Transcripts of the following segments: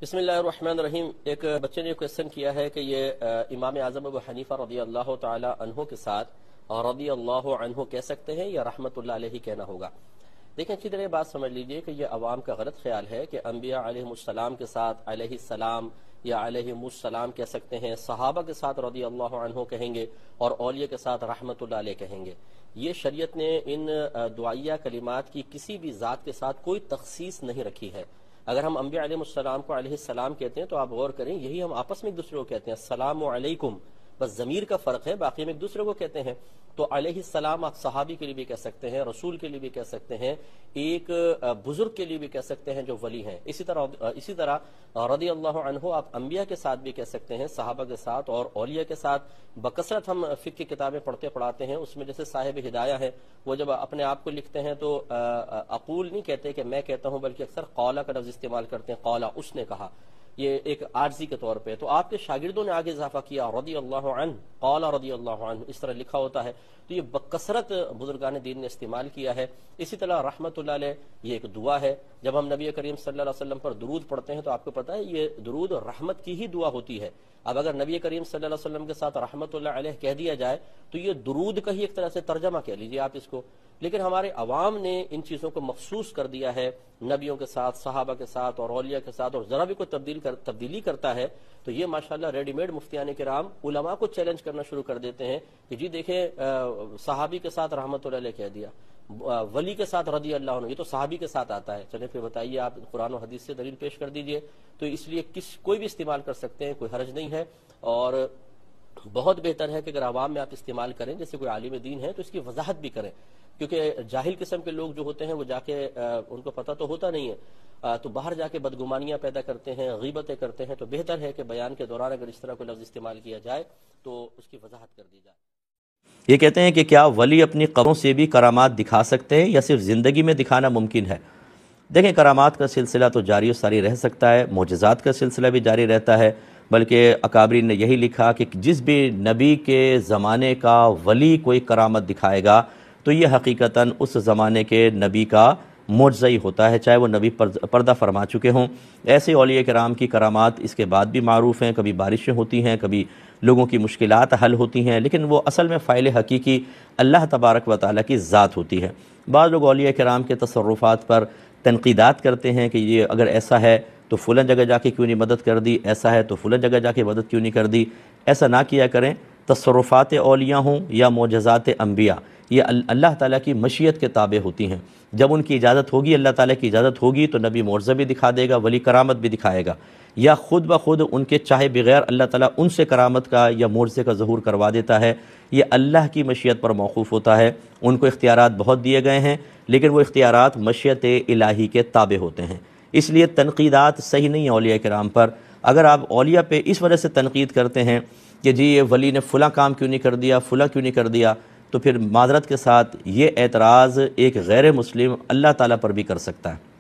بسم اللہ الرحمن الرحیم۔ ایک بچے نے کویسچن کیا ہے کہ یہ امام اعظم ابو حنیفہ رضی اللہ تعالی عنہ کے ساتھ رضی اللہ عنہ کہہ سکتے ہیں یا رحمت اللہ علیہ کہنا ہوگا؟ دیکھیں اچھی طرح یہ بات سمجھ لیجئے کہ یہ عوام کا غلط خیال ہے کہ انبیاء علیہ السلام کے ساتھ علیہ السلام یا علیہ السلام کہہ سکتے ہیں، صحابہ کے ساتھ رضی اللہ عنہ کہیں گے اور اولیاء کے ساتھ رحمت اللہ علیہ کہیں گے۔ یہ شریعت نے ان دعائیہ کلمات کی کسی بھی ذات کے ساتھ کوئی تخصیص نہیں رکھی ہے۔ اگر ہم انبیاء علیہ السلام کو علیہ السلام کہتے ہیں تو آپ غور کریں، یہی ہم آپس میں ایک دوسرے کو کہتے ہیں السلام علیکم، بس ضمیر کا فرق ہے، باقی ہم ایک دوسرے کو کہتے ہیں۔ تو علیہ السلام آپ صحابی کے لیے بھی کہہ سکتے ہیں، رسول کے لیے بھی کہہ سکتے ہیں، ایک بزرگ کے لیے بھی کہہ سکتے ہیں جو ولی ہیں۔ اسی طرح رضی اللہ عنہ آپ انبیاء کے ساتھ بھی کہہ سکتے ہیں، صحابہ کے ساتھ اور اولیاء کے ساتھ۔ بکثرت ہم فقہ کی کتابیں پڑھاتے ہیں، اس میں جیسے صاحب ہدایہ ہے، وہ جب اپنے آپ کو لکھتے ہیں تو اقول نہیں کہتے کہ میں کہتا ہوں، بلکہ اکثر قولا کا لفظ استعمال کرتے ہیں، قولا اس نے کہا، یہ ایک عاجزی کے طور پہ۔ تو آپ کے شاگردوں نے آگے اضافہ کیا رضی اللہ عنہ، قال رضی اللہ عنہ، اس طرح لکھا ہوتا ہے۔ تو یہ بکثرت بزرگان دین نے استعمال کیا ہے۔ اسی طرح رحمت اللہ علیہ یہ ایک دعا ہے۔ جب ہم نبی کریم صلی اللہ علیہ وسلم پر درود پڑھتے ہیں تو آپ کو پتہ ہے یہ درود رحمت کی ہی دعا ہوتی ہے۔ اب اگر نبی کریم صلی اللہ علیہ وسلم کے ساتھ رحمت اللہ علیہ کہہ دیا جائے تو یہ درود کا ہی ایک طرح سے ترجمہ کہہ لیجئے آپ اس کو، لیکن ہمارے عوام نے ان چیزوں کو مخصوص کر دیا ہے نبیوں کے ساتھ، صحابہ کے ساتھ اور اولیاء کے ساتھ، اور ذرا بھی کوئی تبدیلی کرتا ہے تو یہ ماشاءاللہ ریڈی میڈ مفتیان کرام علماء کو چیلنج کرنا شروع کر دیتے ہیں کہ جی دیکھیں صحابی کے ساتھ رحمت اللہ علیہ کہہ دیا، ولی کے ساتھ رضی اللہ عنہ، یہ تو صحابی کے ساتھ آتا ہے۔ چلیں پھر بتائیے آپ قرآن و حدیث سے دلیل پیش کر دیجئے۔ تو اس لیے کوئی بھی استعمال کر سکتے ہیں، کوئی حرج نہیں ہے، اور بہت بہتر ہے کہ اگر عوام میں آپ استعمال کریں، جیسے کوئی عالم دین ہے تو اس کی وضاحت بھی کریں، کیونکہ جاہل قسم کے لوگ جو ہوتے ہیں وہ جا کے ان کو پتہ تو ہوتا نہیں ہے، تو باہر جا کے بدگمانیاں پیدا کرتے ہیں، غیبتیں کرتے ہیں۔ تو بہتر ہے کہ بیان کے دوران اگر اس طرح کوئی لفظ استعمال کیا جائے تو اس کی وضاحت کر دی جائے۔ یہ کہتے ہیں کہ کیا ولی اپنی قبروں سے بھی کرامات دکھا سکتے ہیں یا صرف زندگی میں دکھانا ممکن ہے؟ دیکھیں کرامات کا سلسلہ تو جاری و ساری رہ سکتا ہے، معجزات کا سلسلہ بھی جاری رہتا ہے، بلکہ اکابرین نے یہی لکھا کہ جس بھی نبی کے زمانے کا ولی کوئی کرامت دکھائے گا تو یہ حقیقتاً اس زمانے کے نبی کا معجزہ ہی ہوتا ہے، چاہے وہ نبی پردہ فرما چکے ہوں۔ ایسے اولیاء کرام کی کرامات اس کے بعد بھی معروف ہیں، کبھی بارشیں ہوتی ہیں، کبھی لوگوں کی مشکلات حل ہوتی ہیں، لیکن وہ اصل میں فاعل حقیقی اللہ تبارک و تعالیٰ کی ذات ہوتی ہے۔ بعض لوگ اولیاء کرام کے تصرفات پر تنقیدات کرتے ہیں کہ یہ اگر ایسا ہے تو فلاں جگہ جا کے کیوں نہیں مدد کر دی، ایسا ہے تو فلاں جگہ جا کے مدد کیوں نہیں کر دی۔ ایسا نہ کیا کریں۔ تصرفات اولیاء ہوں یا معجزات انبیاء، یہ اللہ تعالیٰ کی مشیت کے تابع ہوتی ہیں۔ جب ان کی اجازت ہوگی، اللہ تعالیٰ کی اجازت ہوگی، تو نبی معجزہ بھی دکھا دے گا، ولی کرامت بھی دکھائے گا، یا خود بخود ان کے چاہے بغیر اللہ تعالیٰ ان سے کرامت کا یا معجزے کا ظہور کروا دیتا ہے۔ یہ اللہ کی مشیت پر موقوف ہوتا ہے۔ ان کو اختیارات بہت دیے گئے ہیں، لیکن وہ اختیارات مشیت الہی کے تابع ہوتے ہیں۔ اس لیے تنقیدات صحیح نہیں ہیں اولیاء کرام پر۔ اگر آپ اولیاء پہ اس وجہ سے تنقید کرتے ہیں کہ جی یہ ولی نے فلاں کام کیوں نہیں کر دیا، فلاں کیوں نہیں کر دیا، تو پھر معذرت کے ساتھ یہ اعتراض ایک غیر مسلم اللہ تعالیٰ پر بھی کر سکتا ہے۔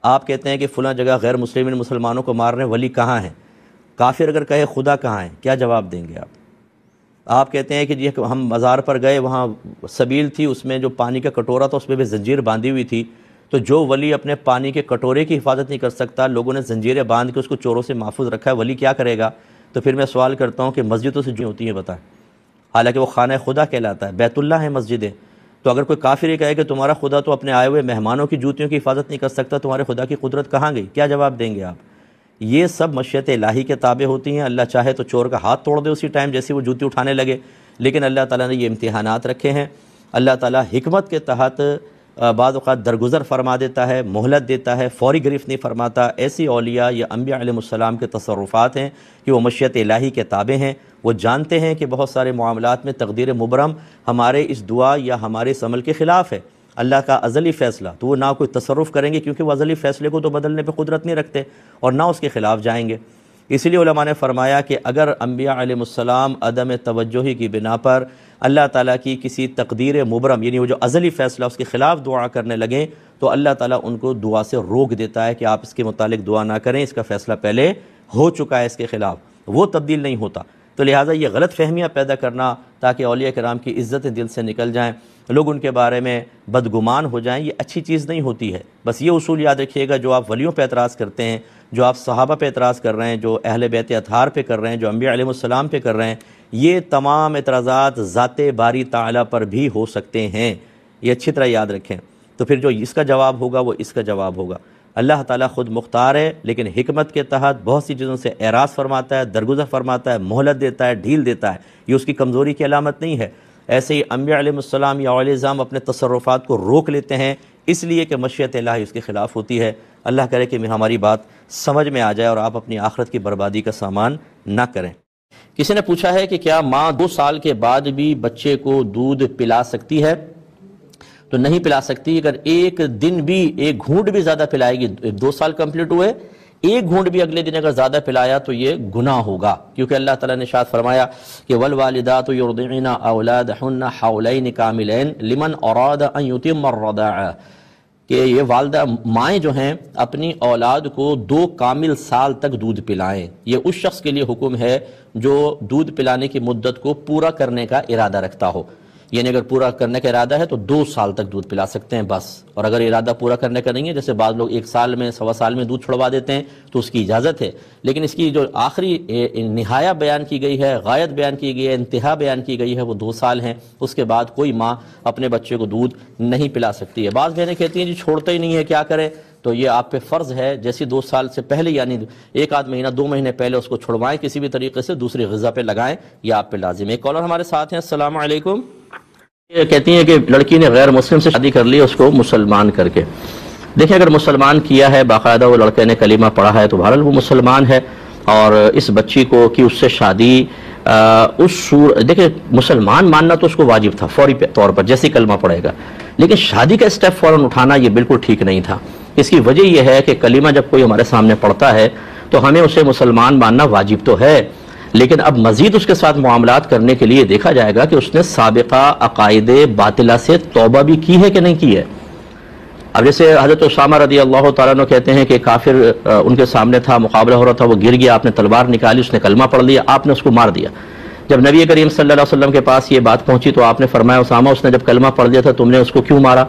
آپ کہتے ہیں کہ فلاں جگہ غیر مسلمانوں کو مار رہے ہیں، ولی کہاں ہیں؟ کافر اگر کہے خدا کہاں ہے، کیا جواب دیں گے آپ؟ آپ کہتے ہیں کہ جی ہم مزار پر گئے، وہاں سبیل تھی، اس میں جو پانی کا کٹورا تھا اس میں بھی زنجیر باندھی ہوئی تھی، تو جو ولی اپنے پانی کے کٹورے کی حفاظت نہیں کر سکتا، لوگوں نے زنجیریں باندھ کے اس کو چوروں سے محفوظ رکھا ہے، ولی کیا کرے گا؟ تو پھر میں سوال کرتا ہوں کہ مسجدوں سے جو ہوتی ہیں بتائیں، حالانکہ وہ خانہ خدا کہلاتا ہے، بیت اللہ ہے مسجدیں۔ تو اگر کوئی کافر یہ کہے کہ تمہارا خدا تو اپنے آئے ہوئے مہمانوں کی جوتیوں کی حفاظت نہیں کر سکتا، تمہارے خدا کی قدرت کہاں گئی؟ کیا جواب دیں گے آپ؟ یہ سب مشیت الہی کے تابع ہوتی ہیں۔ اللہ چاہے تو چور کا ہاتھ توڑ دے اسی ٹائم جیسے وہ جوتی اٹھانے لگے، لیکن اللہ تعالیٰ نے یہ امتحانات رکھے ہیں۔ اللہ تعالیٰ حکمت کے تحت بعض اوقات درگزر فرما دیتا ہے، مہلت دیتا ہے، فوری گرفت نہیں فرماتا۔ ایسی اولیاء یا انبیاء علیہ السلام کے تصرفات ہیں کہ وہ مشیت الہی کے تابع ہیں۔ وہ جانتے ہیں کہ بہت سارے معاملات میں تقدیر مبرم ہمارے اس دعا یا ہمارے اس عمل کے خلاف ہے، اللہ کا ازلی فیصلہ، تو وہ نہ کوئی تصرف کریں گے کیونکہ وہ ازلی فیصلے کو تو بدلنے پہ قدرت نہیں رکھتے، اور نہ اس کے خلاف جائیں گے۔ اسی لیے علماء نے فرمایا کہ اگر انبیاء علیہ السلام عدم توجہی کی بنا پر اللہ تعالیٰ کی کسی تقدیر مبرم، یعنی وہ جو ازلی فیصلہ اس کے خلاف دعا کرنے لگیں، تو اللہ تعالیٰ ان کو دعا سے روک دیتا ہے کہ آپ اس کے متعلق دعا نہ کریں، اس کا فیصلہ پہلے ہو چکا ہے اس کے خلاف، وہ تبدیل نہیں ہوتا۔ تو لہٰذا یہ غلط فہمیاں پیدا کرنا تاکہ اولیاء کرام کی عزتیں دل سے نکل جائیں، لوگ ان کے بارے میں بدگمان ہو جائیں، یہ اچھی چیز نہیں ہوتی ہے۔ بس یہ اصول یاد رکھیے گا، جو آپ ولیوں پہ اعتراض کرتے ہیں، جو آپ صحابہ پہ اعتراض کر رہے ہیں، جو اہل بیت اطہار پہ کر رہے ہیں، جو انبیاء علیہ السلام پہ کر رہے ہیں، یہ تمام اعتراضات ذات باری تعالیٰ پر بھی ہو سکتے ہیں، یہ اچھی طرح یاد رکھیں۔ تو پھر جو اس کا جواب ہوگا وہ اس کا جواب ہوگا۔ اللہ تعالیٰ خود مختار ہے، لیکن حکمت کے تحت بہت سی چیزوں سے اعراض فرماتا ہے، درگزر فرماتا ہے، مہلت دیتا ہے، ڈھیل دیتا ہے، یہ اس کی کمزوری کی علامت نہیں ہے۔ ایسے ہی انبیاء علیہ السلام یا اولیاء اعظام اپنے تصرفات کو روک لیتے ہیں، اس لیے کہ مشیت الہی اس کے خلاف ہوتی ہے۔ اللہ کرے کہ ہماری بات سمجھ میں آ جائے اور آپ اپنی آخرت کی بربادی کا سامان نہ کریں۔ کسی نے پوچھا ہے کہ کیا ماں 2 سال کے بعد بھی بچے کو دودھ پلا سکتی ہے؟ تو نہیں پلا سکتی۔ اگر ایک دن بھی ایک گھونٹ بھی زیادہ پلائے گی، 2 سال کمپلیٹ ہوئے، ایک گھونٹ بھی اگلے دن اگر زیادہ پلایا تو یہ گناہ ہوگا، کیونکہ اللہ تعالیٰ نے ارشاد فرمایا کہ والوالدات یرضعن اولادہن حولین کاملین لمن اراد ان یتم الرضاعہ، کہ یہ والدہ مائیں جو ہیں اپنی اولاد کو 2 کامل سال تک دودھ پلائیں۔ یہ اس شخص کے لیے حکم ہے جو دودھ پلانے کی مدت کو پورا کرنے کا ارادہ رکھتا ہو، یعنی اگر پورا کرنے کا ارادہ ہے تو 2 سال تک دودھ پلا سکتے ہیں بس، اور اگر ارادہ پورا کرنے کا نہیں ہے، جیسے بعض لوگ 1 سال میں 1.25 سال میں دودھ چھڑوا دیتے ہیں، تو اس کی اجازت ہے۔ لیکن اس کی جو آخری نہایہ بیان کی گئی ہے، غایت بیان کی گئی ہے، انتہا بیان کی گئی ہے، وہ 2 سال ہیں۔ اس کے بعد کوئی ماں اپنے بچے کو دودھ نہیں پلا سکتی ہے۔ بعض بہنیں کہتی ہیں جی چھوڑتا ہی نہیں ہے، کیا کرے؟ تو یہ آپ پہ فرض ہے، جیسی 2 سال سے پہلے یعنی 1 مہینہ 2 مہینے پہلے اس کو چھڑوائیں، کسی بھی طریقے سے دوسری غذا پہ لگائیں، یہ آپ پہ لازم ہے۔ ایک کالر ہمارے ساتھ ہیں، السلام علیکم۔ یہ کہتی ہیں کہ لڑکی نے غیر مسلم سے شادی کر لی، اس کو مسلمان کر کے۔ دیکھیں اگر مسلمان کیا ہے، باقاعدہ وہ لڑکے نے کلمہ پڑھا ہے، تو بہرحال وہ مسلمان ہے، اور اس بچی کو کہ اس سے شادی دیکھیں مسلمان ماننا تو اس کو واجب تھا فوری طور پر جیسے کلمہ پڑھے گا، لیکن شادی کا اسٹیپ فوراً اٹھانا یہ بالکل ٹھیک نہیں تھا۔ اس کی وجہ یہ ہے کہ کلمہ جب کوئی ہمارے سامنے پڑھتا ہے تو ہمیں اسے مسلمان ماننا واجب تو ہے، لیکن اب مزید اس کے ساتھ معاملات کرنے کے لیے دیکھا جائے گا کہ اس نے سابقہ عقائد باطلہ سے توبہ بھی کی ہے کہ نہیں کی ہے۔ اب جیسے حضرت اسامہ رضی اللہ تعالیٰ عنہ کہتے ہیں کہ کافر ان کے سامنے تھا، مقابلہ ہو رہا تھا، وہ گر گیا، آپ نے تلوار نکالی، اس نے کلمہ پڑھ لیا، آپ نے اس کو مار دیا۔ جب نبی کریم صلی اللہ علیہ وسلم کے پاس یہ بات پہنچی تو آپ نے فرمایا اسامہ اس نے جب کلمہ پڑھ لیا تھا تم نے اس کو کیوں مارا؟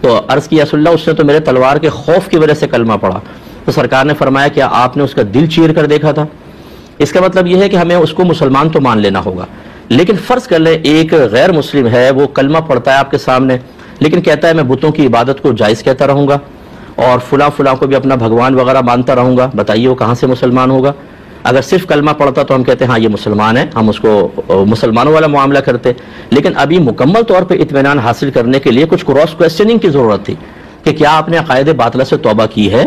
تو عرض کیا رسول اللہ اس نے تو میرے تلوار کے خوف کی وجہ سے کلمہ پڑھا۔ تو سرکار نے فرمایا کیا آپ نے اس کا دل چیر کر دیکھا تھا؟ اس کا مطلب یہ ہے کہ ہمیں اس کو مسلمان تو مان لینا ہوگا، لیکن فرض کر لیں ایک غیر مسلم ہے، وہ کلمہ پڑھتا ہے آپ کے سامنے، لیکن کہتا ہے میں بتوں کی عبادت کو جائز کہتا رہوں گا اور فلاں فلاں کو بھی اپنا بھگوان وغیرہ مانتا رہوں گا، بتائیے وہ کہاں سے مسلمان ہوگا؟ اگر صرف کلمہ پڑھتا تو ہم کہتے ہیں ہاں یہ مسلمان ہے، ہم اس کو مسلمانوں والا معاملہ کرتے، لیکن ابھی مکمل طور پہ اطمینان حاصل کرنے کے لیے کچھ کراس کویسچننگ کی ضرورت تھی کہ کیا آپ نے عقائد باطلہ سے توبہ کی ہے؟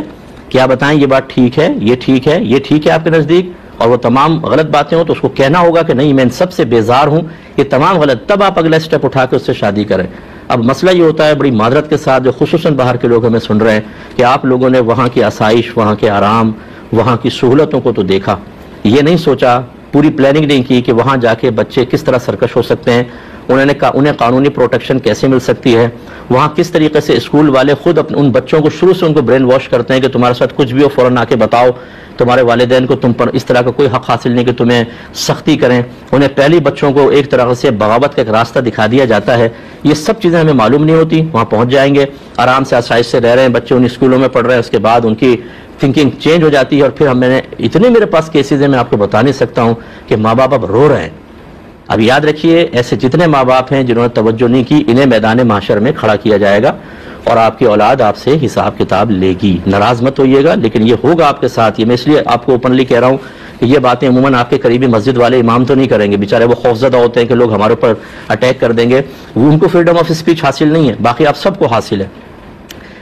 کیا بتائیں یہ بات ٹھیک ہے، یہ ٹھیک ہے، یہ ٹھیک ہے آپ کے نزدیک؟ اور وہ تمام غلط باتیں ہوں تو اس کو کہنا ہوگا کہ نہیں میں ان سب سے بیزار ہوں، یہ تمام غلط، تب آپ اگلا اسٹیپ اٹھا کے اس سے شادی کریں۔ اب مسئلہ یہ ہوتا ہے بڑی معذرت کے ساتھ جو خصوصاً باہر کے لوگ ہمیں سن رہے ہیں کہ آپ لوگوں نے وہاں کی آسائش، وہاں کے آرام، وہاں کی سہولتوں کو تو دیکھا، یہ نہیں سوچا، پوری پلاننگ نہیں کی کہ وہاں جا کے بچے کس طرح سرکش ہو سکتے ہیں، انہیں قانونی پروٹیکشن کیسے مل سکتی ہے، وہاں کس طریقے سے اسکول والے خود ان بچوں کو شروع سے ان کو برین واش کرتے ہیں کہ تمہارے ساتھ کچھ بھی ہو فوراً آ کے بتاؤ، تمہارے والدین کو تم پر اس طرح کا کوئی حق حاصل نہیں کہ تمہیں سختی کریں، انہیں پہلی بچوں کو ایک طرح سے بغاوت کا ایک راستہ دکھا دیا جاتا ہے۔ یہ سب چیزیں ہمیں معلوم نہیں ہوتی، وہاں پہنچ جائیں گے آرام سے آسائش سے رہ رہے ہیں بچے، ان اسکولوں میں پڑھ رہے ہیں، اس کے بعد ان کی تھنکنگ چینج ہو جاتی ہے، اور پھر میں نے اتنے میرے پاس کیسز ہیں میں آپ کو بتا نہیں سکتا ہوں کہ ماں باپ اب رو رہے ہیں۔ اب یاد رکھیے ایسے جتنے ماں باپ ہیں جنہوں نے توجہ نہیں کی انہیں میدان محشر میں کھڑا کیا جائے گا اور آپ کی اولاد آپ سے حساب کتاب لے گی۔ ناراض مت ہوئیے گا لیکن یہ ہوگا آپ کے ساتھ، یہ میں اس لیے آپ کو اوپنلی کہہ رہا ہوں کہ یہ باتیں عموماً آپ کے قریبی مسجد والے امام تو نہیں کریں گے، بیچارے وہ خوفزدہ ہوتے ہیں کہ لوگ ہمارے اوپر اٹیک کر دیں گے، وہ ان کو فریڈم آف اسپیچ حاصل نہیں ہے، باقی آپ سب کو حاصل ہے،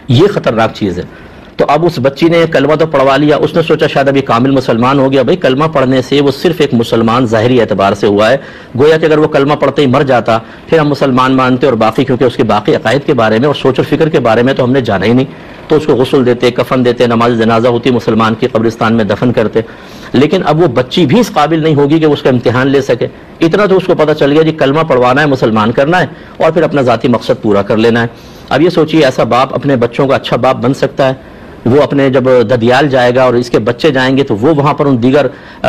یہ خطرناک چیز ہے۔ تو اب اس بچی نے کلمہ تو پڑھوا لیا، اس نے سوچا شاید ابھی کامل مسلمان ہو گیا، بھائی کلمہ پڑھنے سے وہ صرف ایک مسلمان ظاہری اعتبار سے ہوا ہے، گویا کہ اگر وہ کلمہ پڑھتے ہی مر جاتا پھر ہم مسلمان مانتے، اور باقی کیونکہ اس کے باقی عقائد کے بارے میں اور سوچ اور فکر کے بارے میں تو ہم نے جانا ہی نہیں، تو اس کو غسل دیتے، کفن دیتے، نماز جنازہ ہوتی مسلمان کی قبرستان میں دفن کرتے، لیکن اب وہ بچی بھی اس قابل نہیں ہوگی کہ وہ اس کا امتحان لے سکے، اتنا تو اس کو پتہ چل گیا جی کلمہ پڑھوانا ہے، مسلمان کرنا ہے اور پھر اپنا ذاتی مقصد پورا کر لینا ہے۔ اب یہ سوچیے ایسا باپ اپنے بچوں کا اچھا باپ بن سکتا ہے؟ وہ اپنے جب ددیال جائے گا اور اس کے بچے جائیں گے تو وہ وہاں پر ان دیگر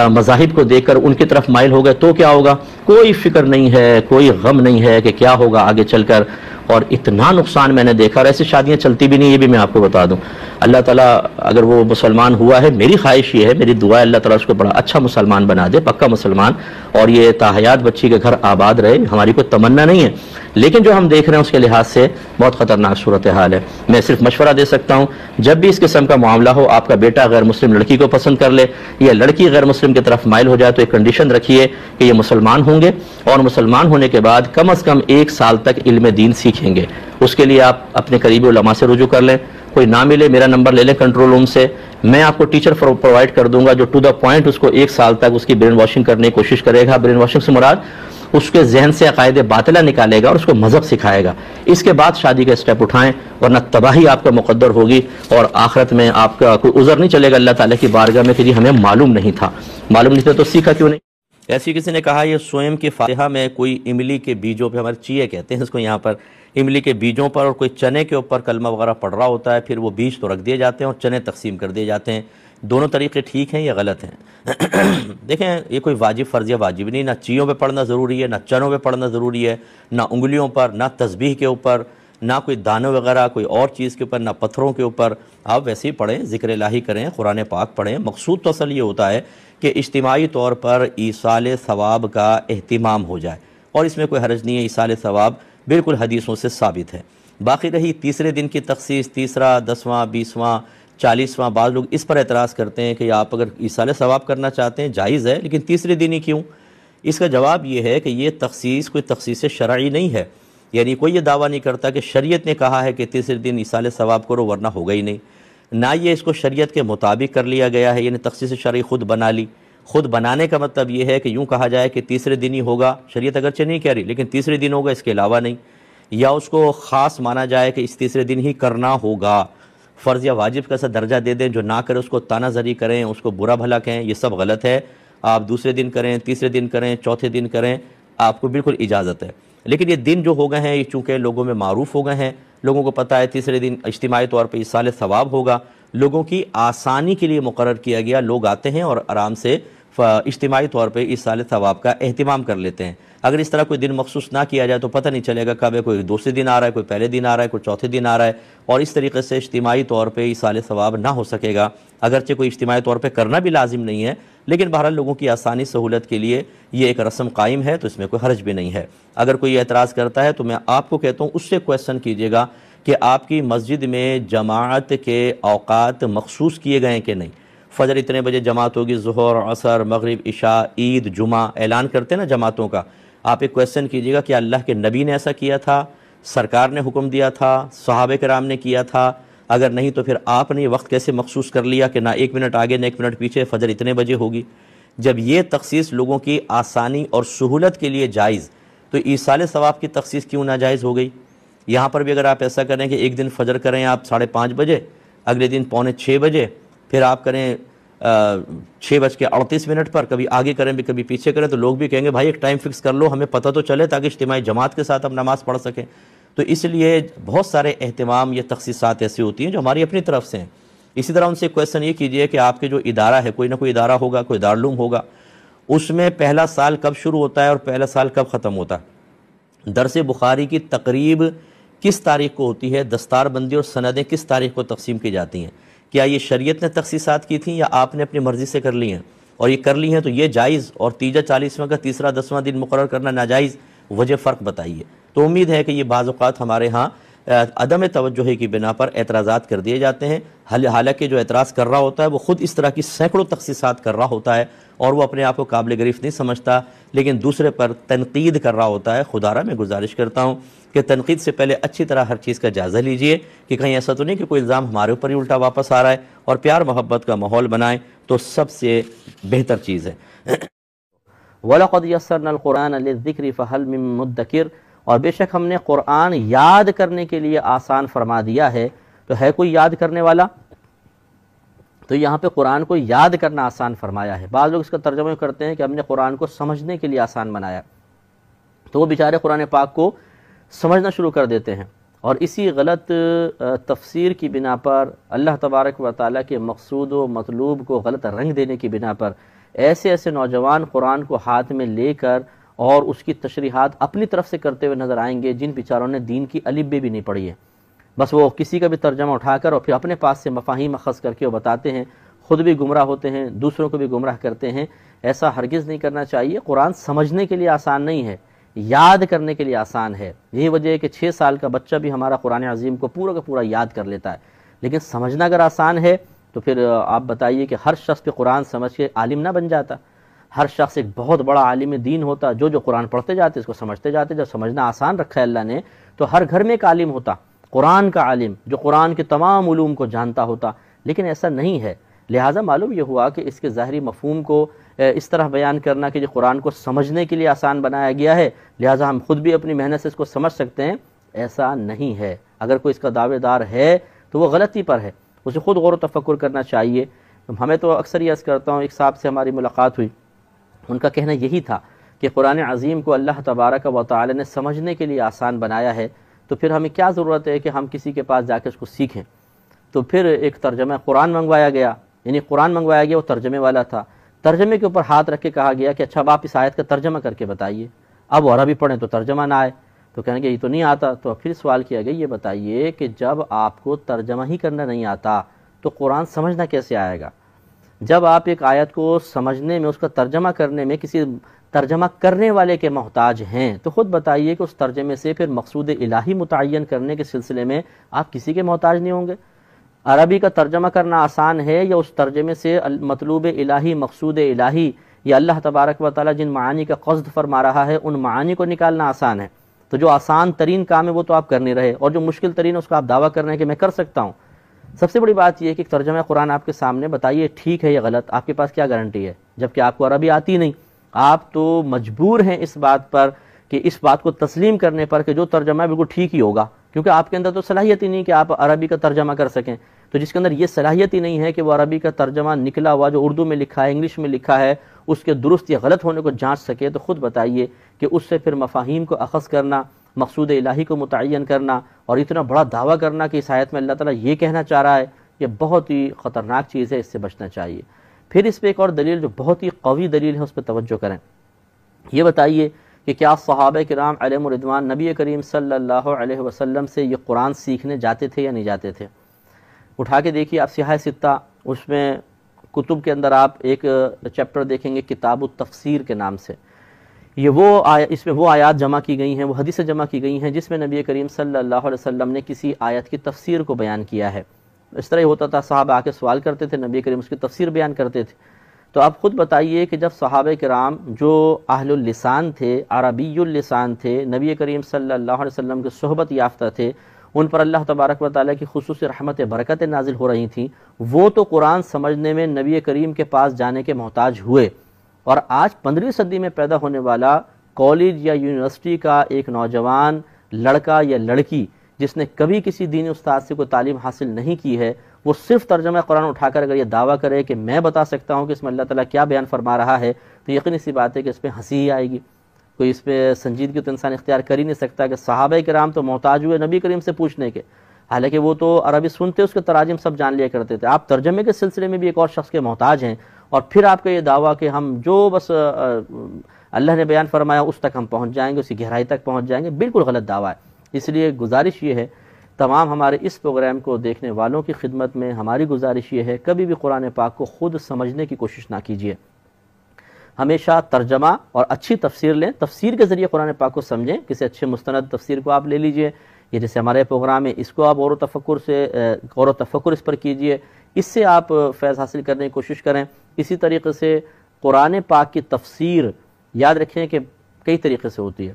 مذاہب کو دیکھ کر ان کی طرف مائل ہو گئے تو کیا ہوگا؟ کوئی فکر نہیں ہے، کوئی غم نہیں ہے کہ کیا ہوگا آگے چل کر، اور اتنا نقصان میں نے دیکھا، اور ایسی شادیاں چلتی بھی نہیں، یہ بھی میں آپ کو بتا دوں۔ اللہ تعالیٰ اگر وہ مسلمان ہوا ہے، میری خواہش یہ ہے، میری دعا ہے اللہ تعالیٰ اس کو بڑا اچھا مسلمان بنا دے، پکا مسلمان، اور یہ تاحیات بچی کے گھر آباد رہے، ہماری کوئی تمنا نہیں ہے، لیکن جو ہم دیکھ رہے ہیں اس کے لحاظ سے بہت خطرناک صورتحال ہے۔ میں صرف مشورہ دے سکتا ہوں، جب بھی اس قسم کا معاملہ ہو، آپ کا بیٹا غیر مسلم لڑکی کو پسند کر لے یا لڑکی غیر مسلم کی طرف مائل ہو جائے، تو ایک کنڈیشن رکھیے کہ یہ مسلمان ہوں گے، اور مسلمان ہونے کے بعد کم از کم 1 سال تک علم دین سیکھیں گے۔ اس کے لیے آپ اپنے قریبی علماء سے رجوع کر لیں، کوئی نہ ملے میرا نمبر لے لیں کنٹرول روم سے، میں آپ کو ٹیچر پرووائڈ کر دوں گا جو ٹو دا پوائنٹ اس کو 1 سال تک اس کی برین واشنگ کرنے کی کوشش کرے گا۔ برین واشنگ سے مراد اس کے ذہن سے عقائد باطلہ نکالے گا اور اس کو مذہب سکھائے گا۔ اس کے بعد شادی کا اسٹیپ اٹھائیں، ورنہ تباہی آپ کا مقدر ہوگی، اور آخرت میں آپ کا کوئی عذر نہیں چلے گا اللہ تعالیٰ کی بارگاہ میں کہ جی ہمیں معلوم نہیں تھا تو سیکھا کیوں نہیں۔ ایسی کسی نے کہا یہ سوئم کی فاتحہ میں کوئی املی کے بیجوں پہ، ہمارے چیئے کہتے ہیں اس کو یہاں پر، املی کے بیجوں پر اور کوئی چنے کے اوپر کلمہ وغیرہ پڑھ رہا ہوتا ہے، پھر وہ بیج تو رکھ دیے جاتے ہیں اور چنے تقسیم کر دیے جاتے ہیں، دونوں طریقے ٹھیک ہیں یا غلط ہیں؟ دیکھیں یہ کوئی واجب فرض یا واجب نہیں، نہ چیوں پہ پڑھنا ضروری ہے، نہ چنوں پہ پڑھنا ضروری ہے، نہ انگلیوں پر، نہ تسبیح کے اوپر، نہ کوئی دانوں وغیرہ کوئی اور چیز کے اوپر، نہ پتھروں کے اوپر۔ آپ ویسے ہی پڑھیں، ذکر الہی کریں، قرآن پاک پڑھیں۔ مقصود تو اصل یہ ہوتا ہے کہ اجتماعی طور پر ایصال ثواب کا اہتمام ہو جائے، اور اس میں کوئی حرج نہیں ہے، ایصال ثواب بالکل حدیثوں سے ثابت ہے۔ باقی رہی تیسرے دن کی تخصیص، تیسرا، 10واں، 20واں، 40واں، بعض لوگ اس پر اعتراض کرتے ہیں کہ آپ اگر ایصال ثواب کرنا چاہتے ہیں جائز ہے، لیکن تیسرے دن ہی کیوں؟ اس کا جواب یہ ہے کہ یہ تخصیص کوئی تخصیص شرعی نہیں ہے، یعنی کوئی یہ دعویٰ نہیں کرتا کہ شریعت نے کہا ہے کہ تیسرے دن ایصال ثواب کرو ورنہ ہوگا ہی نہیں، نہ یہ اس کو شریعت کے مطابق کر لیا گیا ہے، یعنی تخصیص شرعی خود بنا لی۔ خود بنانے کا مطلب یہ ہے کہ یوں کہا جائے کہ تیسرے دن ہی ہوگا، شریعت اگرچہ نہیں کہہ رہی لیکن تیسرے دن ہوگا، اس کے علاوہ نہیں، یا اس کو خاص مانا جائے کہ اس تیسرے دن ہی کرنا ہوگا، فرض یا واجب کا ایسا درجہ دے دیں، جو نہ کرے اس کو تانا زری کریں، اس کو برا بھلا کہیں، یہ سب غلط ہے۔ آپ دوسرے دن کریں، تیسرے دن کریں، چوتھے دن کریں، آپ کو بالکل اجازت ہے، لیکن یہ دن جو ہو گئے ہیں یہ چونکہ لوگوں میں معروف ہو گئے ہیں، لوگوں کو پتہ ہے تیسرے دن اجتماعی طور پہ ایصال ثواب ہوگا، لوگوں کی آسانی کے لیے مقرر کیا گیا، لوگ آتے ہیں اور آرام سے اجتماعی طور پہ ایصال ثواب کا اہتمام کر لیتے ہیں۔ اگر اس طرح کوئی دن مخصوص نہ کیا جائے تو پتہ نہیں چلے گا کب ہے، کوئی دوسرے دن آ رہا ہے، کوئی پہلے دن آ رہا ہے، کوئی چوتھے دن آ رہا ہے، اور اس طریقے سے اجتماعی طور پہ ایصال ثواب نہ ہو سکے گا، اگرچہ کوئی اجتماعی طور پہ کرنا بھی لازم نہیں ہے، لیکن بہرحال لوگوں کی آسانی سہولت کے لیے یہ ایک رسم قائم ہے، تو اس میں کوئی حرج بھی نہیں ہے۔ اگر کوئی اعتراض کرتا ہے تو میں آپ کو کہتا ہوں اس سے کویسچن کیجئے گا کہ آپ کی مسجد میں جماعت کے اوقات مخصوص کیے گئے ہیں کہ نہیں؟ فجر اتنے بجے جماعت ہوگی، ظہر، عصر، مغرب، عشاء، عید، جمعہ اعلان کرتے ہیں نا جماعتوں کا، آپ ایک کویسچن کیجئے گا کہ اللہ کے نبی نے ایسا کیا تھا، سرکار نے حکم دیا تھا، صحابہ کرام نے کیا تھا؟ اگر نہیں تو پھر آپ نے یہ وقت کیسے مخصوص کر لیا کہ نہ 1 منٹ آگے نہ 1 منٹ پیچھے، فجر اتنے بجے ہوگی؟ جب یہ تخصیص لوگوں کی آسانی اور سہولت کے لیے جائز، تو ایصال ثواب کی تخصیص کیوں ناجائز ہو گئی؟ یہاں پر بھی اگر آپ ایسا کریں کہ ایک دن فجر کریں آپ 5:30 بجے، اگلے دن 5:45 بجے، پھر آپ کریں 6:38 پر، کبھی آگے کریں بھی کبھی پیچھے کریں، تو لوگ بھی کہیں گے بھائی ایک ٹائم فکس کر لو، ہمیں پتہ تو چلے تاکہ اجتماعی جماعت کے ساتھ ہم نماز پڑھ سکیں۔ تو اس لیے بہت سارے اہتمام یا تخصیصات ایسی ہوتی ہیں جو ہماری اپنی طرف سے ہیں۔ اسی طرح ان سے کویسچن یہ کیجئے کہ آپ کے جو ادارہ ہے، کوئی نہ کوئی ادارہ ہوگا، کوئی دارالعلوم ہوگا، اس میں پہلا سال کب شروع ہوتا ہے اور پہلا سال کب ختم ہوتا ہے؟ درس بخاری کی تقریب کس تاریخ کو ہوتی ہے؟ دستار بندی اور سندیں کس تاریخ کو تقسیم کی جاتی ہیں؟ کیا یہ شریعت نے تخصیصات کی تھیں یا آپ نے اپنی مرضی سے کر لی ہیں؟ اور یہ کر لی ہیں تو یہ جائز، اور تیجا 40واں کا تیسرا 10واں دن مقرر کرنا ناجائز؟ وجہ فرق بتائیے۔ تو امید ہے کہ یہ بعض اوقات ہمارے ہاں عدم توجہ کی بنا پر اعتراضات کر دیے جاتے ہیں، حالانکہ جو اعتراض کر رہا ہوتا ہے وہ خود اس طرح کی سینکڑوں تخصیصات کر رہا ہوتا ہے اور وہ اپنے آپ کو قابل گرفت نہیں سمجھتا، لیکن دوسرے پر تنقید کر رہا ہوتا ہے۔ خدارہ میں گزارش کرتا ہوں کہ تنقید سے پہلے اچھی طرح ہر چیز کا جائزہ لیجئے کہ کہیں ایسا تو نہیں کہ کوئی الزام ہمارے اوپر ہی الٹا واپس آ رہا ہے، اور پیار محبت کا ماحول بنائیں تو سب سے بہتر چیز ہے۔ وَلَقَدْ يَسَّرْنَا الْقُرْآنَ لِلذِّكْرِ فَهَلْ مِن مُدَّكِرٍ، اور بے شک ہم نے قرآن یاد کرنے کے لیے آسان فرما دیا ہے، تو ہے کوئی یاد کرنے والا؟ تو یہاں پہ قرآن کو یاد کرنا آسان فرمایا ہے۔ بعض لوگ اس کا ترجمہ کرتے ہیں کہ ہم نے قرآن کو سمجھنے کے لیے آسان بنایا، تو وہ بیچارے قرآن پاک کو سمجھنا شروع کر دیتے ہیں، اور اسی غلط تفسیر کی بنا پر، اللہ تبارک و تعالیٰ کے مقصود و مطلوب کو غلط رنگ دینے کی بنا پر ایسے نوجوان قرآن کو ہاتھ میں لے کر اور اس کی تشریحات اپنی طرف سے کرتے ہوئے نظر آئیں گے جن بیچاروں نے دین کی الف بے بھی نہیں پڑھی ہے، بس وہ کسی کا بھی ترجمہ اٹھا کر اور پھر اپنے پاس سے مفاہیم اخذ کر کے وہ بتاتے ہیں، خود بھی گمراہ ہوتے ہیں، دوسروں کو بھی گمراہ کرتے ہیں۔ ایسا ہرگز نہیں کرنا چاہیے۔ قرآن سمجھنے کے لیے آسان نہیں ہے، یاد کرنے کے لیے آسان ہے۔ یہی وجہ ہے کہ 6 سال کا بچہ بھی ہمارا قرآن عظیم کو پورا کا پورا یاد کر لیتا ہے، لیکن سمجھنا اگر آسان ہے تو پھر آپ بتائیے کہ ہر شخص پہ قرآن سمجھ کے عالم نہ بن جاتا، ہر شخص ایک بہت بڑا عالم دین ہوتا، جو قرآن پڑھتے جاتے اس کو سمجھتے جاتے۔ جب سمجھنا آسان رکھا ہے اللہ نے تو ہر گھر میں ایک عالم ہوتا، قرآن کا عالم جو قرآن کے تمام علوم کو جانتا ہوتا، لیکن ایسا نہیں ہے۔ لہٰذا معلوم یہ ہوا کہ اس کے ظاہری مفہوم کو اس طرح بیان کرنا کہ جو قرآن کو سمجھنے کے لیے آسان بنایا گیا ہے، لہٰذا ہم خود بھی اپنی محنت سے اس کو سمجھ سکتے ہیں، ایسا نہیں ہے۔ اگر کوئی اس کا دعوے دار ہے تو وہ غلطی پر ہے، اسے خود غور و تفکر کرنا چاہیے۔ ہمیں تو اکثر یہ عرض کرتا ہوں، ایک صاحب سے ہماری ملاقات ہوئی، ان کا کہنا یہی تھا کہ قرآن عظیم کو اللہ تبارک و تعالی نے سمجھنے کے لیے آسان بنایا ہے، تو پھر ہمیں کیا ضرورت ہے کہ ہم کسی کے پاس جا کے اس کو سیکھیں۔ تو پھر ایک ترجمہ قرآن منگوایا گیا، یعنی قرآن منگوایا گیا، وہ ترجمے والا تھا، ترجمے کے اوپر ہاتھ رکھ کے کہا گیا کہ اچھا اب آپ اس آیت کا ترجمہ کر کے بتائیے۔ اب وہ عربی پڑھیں تو ترجمہ نہ آئے تو کہیں گے یہ تو نہیں آتا، تو پھر سوال کیا گیا یہ بتائیے کہ جب آپ کو ترجمہ ہی کرنا نہیں آتا تو قرآن سمجھنا کیسے آئے گا؟ جب آپ ایک آیت کو سمجھنے میں، اس کا ترجمہ کرنے میں کسی ترجمہ کرنے والے کے محتاج ہیں، تو خود بتائیے کہ اس ترجمے سے پھر مقصود الہی متعین کرنے کے سلسلے میں آپ کسی کے محتاج نہیں ہوں گے۔ عربی کا ترجمہ کرنا آسان ہے یا اس ترجمے سے مطلوب الہی، مقصود الہی یا اللہ تبارک و تعالی جن معانی کا قصد فرما رہا ہے ان معانی کو نکالنا آسان ہے؟ تو جو آسان ترین کام ہے وہ تو آپ کر نہیں رہے، اور جو مشکل ترین ہے اس کا آپ دعویٰ کر رہے ہیں کہ میں کر سکتا ہوں۔ سب سے بڑی بات یہ ہے کہ ترجمہ قرآن آپ کے سامنے، بتائیے ٹھیک ہے یا غلط، آپ کے پاس کیا گارنٹی ہے؟ جبکہ آپ کو عربی آتی نہیں، آپ تو مجبور ہیں اس بات پر کہ اس بات کو تسلیم کرنے پر کہ جو ترجمہ ہے بالکل ٹھیک ہی ہوگا، کیونکہ آپ کے اندر تو صلاحیت ہی نہیں کہ آپ عربی کا ترجمہ کر سکیں۔ تو جس کے اندر یہ صلاحیت ہی نہیں ہے کہ وہ عربی کا ترجمہ نکلا ہوا جو اردو میں لکھا ہے، انگلش میں لکھا ہے، اس کے درست یا غلط ہونے کو جانچ سکے، تو خود بتائیے کہ اس سے پھر مفاہیم کو اخذ کرنا، مقصود الہی کو متعین کرنا اور اتنا بڑا دعویٰ کرنا کہ اس آیت میں اللہ تعالیٰ یہ کہنا چاہ رہا ہے، یہ بہت ہی خطرناک چیز ہے، اس سے بچنا چاہیے۔ پھر اس پہ ایک اور دلیل جو بہت ہی قوی دلیل ہے، اس پہ توجہ کریں۔ یہ بتائیے کہ کیا صحابہ کرام علیہم الرضوان نبی کریم صلی اللہ علیہ وسلم سے یہ قرآن سیکھنے جاتے تھے یا نہیں جاتے تھے؟ اٹھا کے دیکھیے آپ سیاہ ستہ، اس میں کتب کے اندر آپ ایک چیپٹر دیکھیں گے کتاب التفسیر کے نام سے، اس میں وہ آیات جمع کی گئی ہیں، وہ حدیثیں جمع کی گئی ہیں جس میں نبی کریم صلی اللہ علیہ وسلم نے کسی آیت کی تفسیر کو بیان کیا ہے۔ اس طرح ہی ہوتا تھا، صحابہ آ کے سوال کرتے تھے، نبی کریم اس کی تفسیر بیان کرتے تھے۔ تو آپ خود بتائیے کہ جب صحابہ کرام جو اہل اللسان تھے، عربی اللسان تھے، نبی کریم صلی اللہ علیہ وسلم کے صحبت یافتہ تھے، ان پر اللہ تبارک و تعالیٰ کی خصوصی رحمت برکتیں نازل ہو رہی تھیں، وہ تو قرآن سمجھنے میں نبی کریم کے پاس جانے کے محتاج ہوئے، اور آج 15ویں صدی میں پیدا ہونے والا کالج یا یونیورسٹی کا ایک نوجوان لڑکا یا لڑکی جس نے کبھی کسی دینی استاد سے کوئی تعلیم حاصل نہیں کی ہے، وہ صرف ترجمہ قرآن اٹھا کر اگر یہ دعویٰ کرے کہ میں بتا سکتا ہوں کہ اس میں اللہ تعالیٰ کیا بیان فرما رہا ہے، تو یقینی سی بات ہے کہ اس پہ ہنسی ہی آئے گی، کوئی اس پہ سنجیدگی تو انسان اختیار کر ہی نہیں سکتا کہ صحابہ کرام تو محتاج ہوئے نبی کریم سے پوچھنے کے، حالانکہ وہ تو عربی سنتے اس کے تراجم سب جان لیا کرتے تھے، آپ ترجمے کے سلسلے میں بھی ایک اور شخص کے محتاج ہیں، اور پھر آپ کا یہ دعویٰ کہ ہم جو بس اللہ نے بیان فرمایا اس تک ہم پہنچ جائیں گے، اسی گہرائی تک پہنچ جائیں گے، بالکل غلط دعویٰ ہے۔ اس لیے گزارش یہ ہے تمام ہمارے اس پروگرام کو دیکھنے والوں کی خدمت میں ہماری گزارش یہ ہے، کبھی بھی قرآن پاک کو خود سمجھنے کی کوشش نہ کیجیے، ہمیشہ ترجمہ اور اچھی تفسیر لیں، تفسیر کے ذریعے قرآن پاک کو سمجھیں، کسی اچھے مستند تفسیر کو آپ لے لیجئے، یہ جیسے ہمارے پروگرام ہے اس کو آپ غور و تفکر اس پر کیجئے، اس سے آپ فیض حاصل کرنے کی کوشش کریں۔ اسی طریقے سے قرآن پاک کی تفسیر یاد رکھیں کہ کئی طریقے سے ہوتی ہے،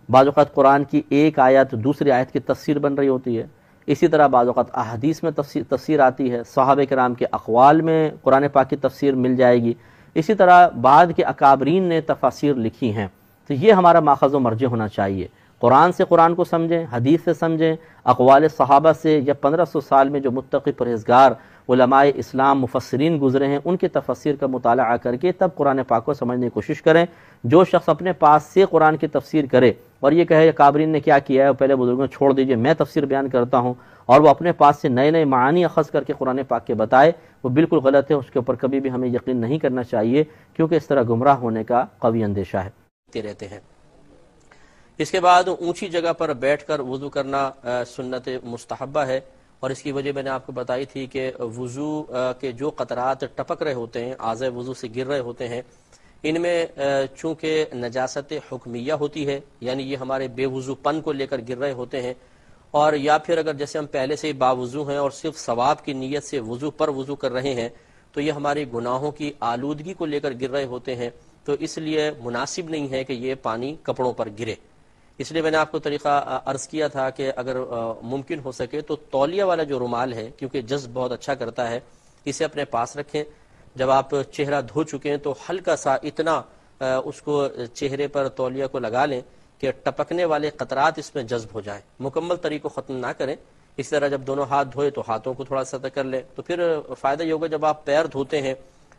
بعض اوقات قرآن کی ایک آیت دوسری آیت کی تفسیر بن رہی ہوتی ہے، اسی طرح بعض اوقات احادیث میں تفسیر آتی ہے، صحابہ کرام کے اقوال میں قرآن پاک کی تفسیر مل جائے گی، اسی طرح بعد کے اکابرین نے تفاسیر لکھی ہیں۔ تو یہ ہمارا ماخذ و مرجع ہونا چاہیے، قرآن سے قرآن کو سمجھیں، حدیث سے سمجھیں، اقوال صحابہ سے، یا 1500 سال میں جو متقی پرہیزگار علماء اسلام مفسرین گزرے ہیں ان کے تفسیر کا مطالعہ کر کے تب قرآن پاک کو سمجھنے کی کوشش کریں۔ جو شخص اپنے پاس سے قرآن کی تفسیر کرے اور یہ کہے اکابرین نے کیا کیا ہے، پہلے بزرگوں چھوڑ دیجئے میں تفسیر بیان کرتا ہوں، اور وہ اپنے پاس سے نئے نئے معانی اخذ کر کے قرآن پاک کے بتائے، وہ بالکل غلط ہے، اس کے اوپر کبھی بھی ہمیں یقین نہیں کرنا چاہیے، کیونکہ اس طرح گمراہ ہونے کا قوی اندیشہ ہے۔ دیکھتے رہتے ہیں۔ اس کے بعد اونچی جگہ پر بیٹھ کر وضو کرنا سنت مستحبہ ہے، اور اس کی وجہ میں نے آپ کو بتائی تھی کہ وضو کے جو قطرات ٹپک رہے ہوتے ہیں، اعضائے وضو سے گر رہے ہوتے ہیں، ان میں چونکہ نجاست حکمیہ ہوتی ہے، یعنی یہ ہمارے بے وضو پن کو لے کر گر رہے ہوتے ہیں، اور یا پھر اگر جیسے ہم پہلے سے ہی باوضو ہیں اور صرف ثواب کی نیت سے وضو پر وضو کر رہے ہیں تو یہ ہمارے گناہوں کی آلودگی کو لے کر گر رہے ہوتے ہیں، تو اس لیے مناسب نہیں ہے کہ یہ پانی کپڑوں پر گرے۔ اس لیے میں نے آپ کو طریقہ عرض کیا تھا کہ اگر ممکن ہو سکے تو تولیہ والا جو رومال ہے، کیونکہ جذب بہت اچھا کرتا ہے، اسے اپنے پاس رکھیں۔ جب آپ چہرہ دھو چکے ہیں تو ہلکا سا اتنا اس کو چہرے پر تولیہ کو لگا لیں کہ ٹپکنے والے قطرات اس میں جذب ہو جائیں، مکمل طریقہ ختم نہ کریں۔ اس طرح جب دونوں ہاتھ دھوئے تو ہاتھوں کو تھوڑا سطح کر لیں، تو پھر فائدہ یہ ہوگا جب آپ پیر دھوتے ہیں،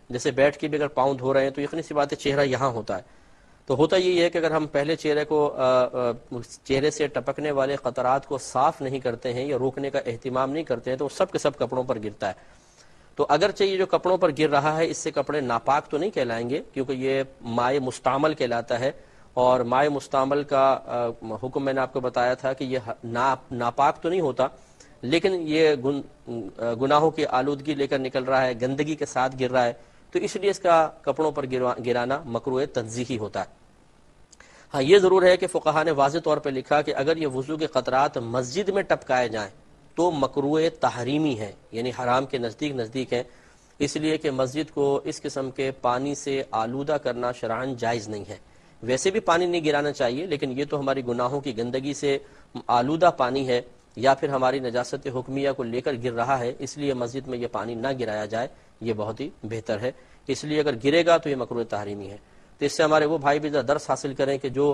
جیسے بیٹھ کے بھی اگر پاؤں دھو رہے ہیں تو یقینی سی بات ہے چہرہ یہاں ہوتا ہے، تو ہوتا یہی ہے کہ اگر ہم پہلے چہرے سے ٹپکنے والے قطرات کو صاف نہیں کرتے ہیں یا روکنے کا اہتمام نہیں کرتے ہیں تو سب کے سب کپڑوں پر گرتا ہے۔ تو اگرچہ یہ جو کپڑوں پر گر رہا ہے اس سے کپڑے ناپاک تو نہیں کہلائیں گے، کیونکہ یہ مائع مستعمل کہلاتا ہے، اور مائع مستعمل کا حکم میں نے آپ کو بتایا تھا کہ یہ ناپاک تو نہیں ہوتا، لیکن یہ گناہوں کی آلودگی لے کر نکل رہا ہے، گندگی کے ساتھ گر رہا ہے، تو اس لیے اس کا کپڑوں پر گرانا مکروہ تنزیہی ہوتا ہے۔ ہاں یہ ضرور ہے کہ فقہاء نے واضح طور پہ لکھا کہ اگر یہ وضو کے قطرات مسجد میں ٹپکائے جائیں تو مکروہ تحریمی ہے، یعنی حرام کے نزدیک ہیں، اس لیے کہ مسجد کو اس قسم کے پانی سے آلودہ کرنا شرعاً جائز نہیں ہے۔ ویسے بھی پانی نہیں گرانا چاہیے، لیکن یہ تو ہماری گناہوں کی گندگی سے آلودہ پانی ہے یا پھر ہماری نجاست حکمیہ کو لے کر گر رہا ہے، اس لیے مسجد میں یہ پانی نہ گرایا جائے، یہ بہت ہی بہتر ہے۔ اس لیے اگر گرے گا تو یہ مکروہ تحریمی ہے۔ تو اس سے ہمارے وہ بھائی بھی درس حاصل کریں کہ جو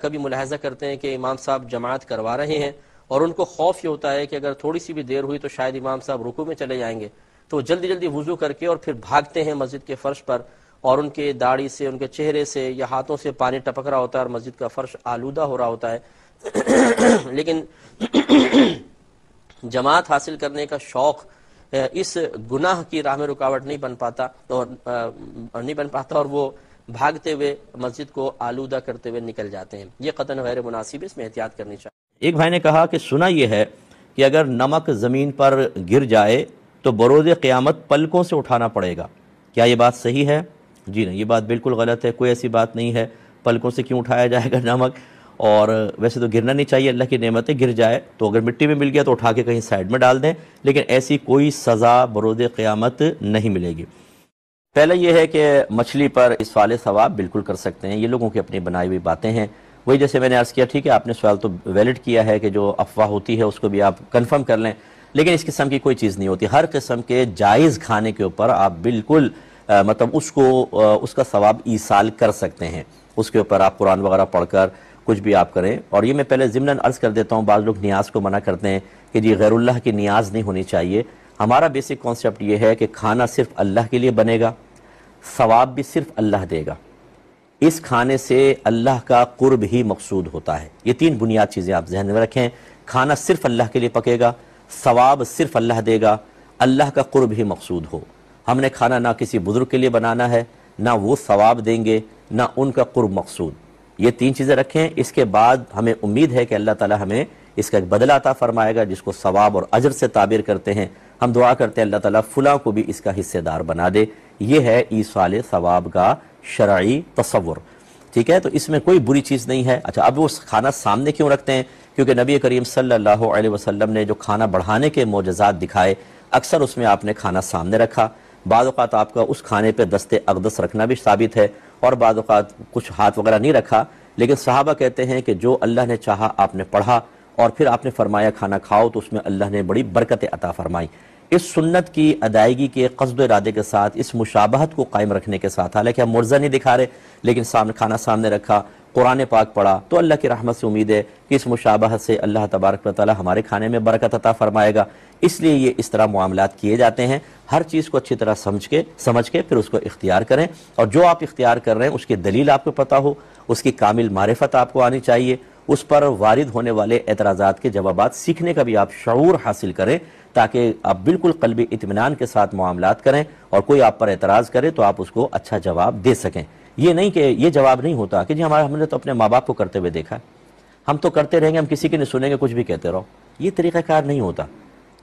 کبھی ملاحظہ کرتے ہیں کہ امام صاحب جماعت کروا رہے ہیں اور ان کو خوف یہ ہوتا ہے کہ اگر تھوڑی سی بھی دیر ہوئی تو شاید امام صاحب رکوع میں چلے جائیں گے، تو جلدی جلدی وضو کر کے اور پھر بھاگتے ہیں مسجد کے فرش پر، اور ان کے داڑھی سے، ان کے چہرے سے یا ہاتھوں سے پانی ٹپک رہا ہوتا ہے اور مسجد کا فرش آلودہ ہو رہا ہوتا ہے۔ لیکن جماعت حاصل کرنے کا شوق اس گناہ کی راہ میں رکاوٹ نہیں بن پاتا اور وہ بھاگتے ہوئے مسجد کو آلودہ کرتے ہوئے نکل جاتے ہیں، یہ قطعاً غیر مناسب ہے، اس میں احتیاط کرنی چاہیے۔ ایک بھائی نے کہا کہ سنا یہ ہے کہ اگر نمک زمین پر گر جائے تو بروز قیامت پلکوں سے اٹھانا پڑے گا، کیا یہ بات صحیح ہے؟ جی نہیں، یہ بات بالکل غلط ہے، کوئی ایسی بات نہیں ہے، پلکوں سے کیوں اٹھایا جائے گا نمک؟ اور ویسے تو گرنا نہیں چاہیے، اللہ کی نعمتیں گر جائے تو اگر مٹی میں مل گیا تو اٹھا کے کہیں سائیڈ میں ڈال دیں، لیکن ایسی کوئی سزا بروز قیامت نہیں ملے گی۔ پہلا یہ ہے کہ مچھلی پر اسفال ثواب بالکل کر سکتے ہیں، یہ لوگوں کی اپنی بنائی ہوئی باتیں ہیں، وہی جیسے میں نے عرض کیا، ٹھیک ہے آپ نے سوال تو ویلڈ کیا ہے کہ جو افواہ ہوتی ہے اس کو بھی آپ کنفرم کر لیں، لیکن اس قسم کی کوئی چیز نہیں ہوتی، ہر قسم کے جائز کھانے کے اوپر آپ بالکل اس کا ثواب ایصال کر سکتے ہیں، اس کے اوپر آپ قرآن وغیرہ پڑھ کر کچھ بھی آپ کریں۔ اور یہ میں پہلے ضمناً عرض کر دیتا ہوں، بعض لوگ نیاز کو منع کرتے ہیں کہ جی غیر اللہ کی نیاز نہیں ہونی چاہیے۔ ہمارا بیسک کانسیپٹ یہ ہے کہ کھانا صرف اللہ کے لیے بنے گا، ثواب بھی صرف اللہ دے گا، اس کھانے سے اللہ کا قرب ہی مقصود ہوتا ہے۔ یہ تین بنیاد چیزیں آپ ذہن میں رکھیں، کھانا صرف اللہ کے لیے پکے گا، ثواب صرف اللہ دے گا، اللہ کا قرب ہی مقصود ہو۔ ہم نے کھانا نہ کسی بزرگ کے لیے بنانا ہے، نہ وہ ثواب دیں گے، نہ ان کا قرب مقصود۔ یہ تین چیزیں رکھیں، اس کے بعد ہمیں امید ہے کہ اللہ تعالی ہمیں اس کا ایک بدلہ عطا فرمائے گا جس کو ثواب اور اجر سے تعبیر کرتے ہیں۔ ہم دعا کرتے ہیں اللہ تعالیٰ فلاں کو بھی اس کا حصے دار بنا دے۔ یہ ہے ایصال ثواب کا شرعی تصور، ٹھیک ہے؟ تو اس میں کوئی بری چیز نہیں ہے۔ اچھا، اب وہ کھانا سامنے کیوں رکھتے ہیں؟ کیونکہ نبی کریم صلی اللہ علیہ وسلم نے جو کھانا بڑھانے کے معجزات دکھائے، اکثر اس میں آپ نے کھانا سامنے رکھا۔ بعض اوقات آپ کا اس کھانے پہ دست اقدس رکھنا بھی ثابت ہے، اور بعض اوقات کچھ ہاتھ وغیرہ نہیں رکھا، لیکن صحابہ کہتے ہیں کہ جو اللہ نے چاہا آپ نے پڑھا اور پھر آپ نے فرمایا کھانا کھاؤ، تو اس میں اللہ نے بڑی برکتیں عطا فرمائی۔ اس سنت کی ادائیگی کے قصد و ارادے کے ساتھ، اس مشابہت کو قائم رکھنے کے ساتھ، حالانکہ ہم معجزہ نہیں دکھا رہے لیکن کھانا سامنے رکھا، قرآن پاک پڑھا، تو اللہ کی رحمت سے امید ہے کہ اس مشابہت سے اللہ تبارک و تعالی ہمارے کھانے میں برکت عطا فرمائے گا۔ اس لیے یہ اس طرح معاملات کیے جاتے ہیں، ہر چیز کو اچھی طرح سمجھ کے پھر اس کو اختیار کریں، اور جو آپ اختیار کر رہے ہیں اس کی دلیل آپ کو پتہ ہو، اس کی کامل معرفت آپ کو آنی چاہیے، اس پر وارد ہونے والے اعتراضات کے جوابات سیکھنے کا بھی آپ شعور حاصل کریں، تاکہ آپ بالکل قلبی اطمینان کے ساتھ معاملات کریں، اور کوئی آپ پر اعتراض کرے تو آپ اس کو اچھا جواب دے سکیں۔ یہ نہیں کہ یہ جواب نہیں ہوتا کہ جی ہم نے تو اپنے ماں باپ کو کرتے ہوئے دیکھا ہے، ہم تو کرتے رہیں گے، ہم کسی کی نہیں سنیں گے، کچھ بھی کہتے رہو. یہ طریقہ کار نہیں ہوتا.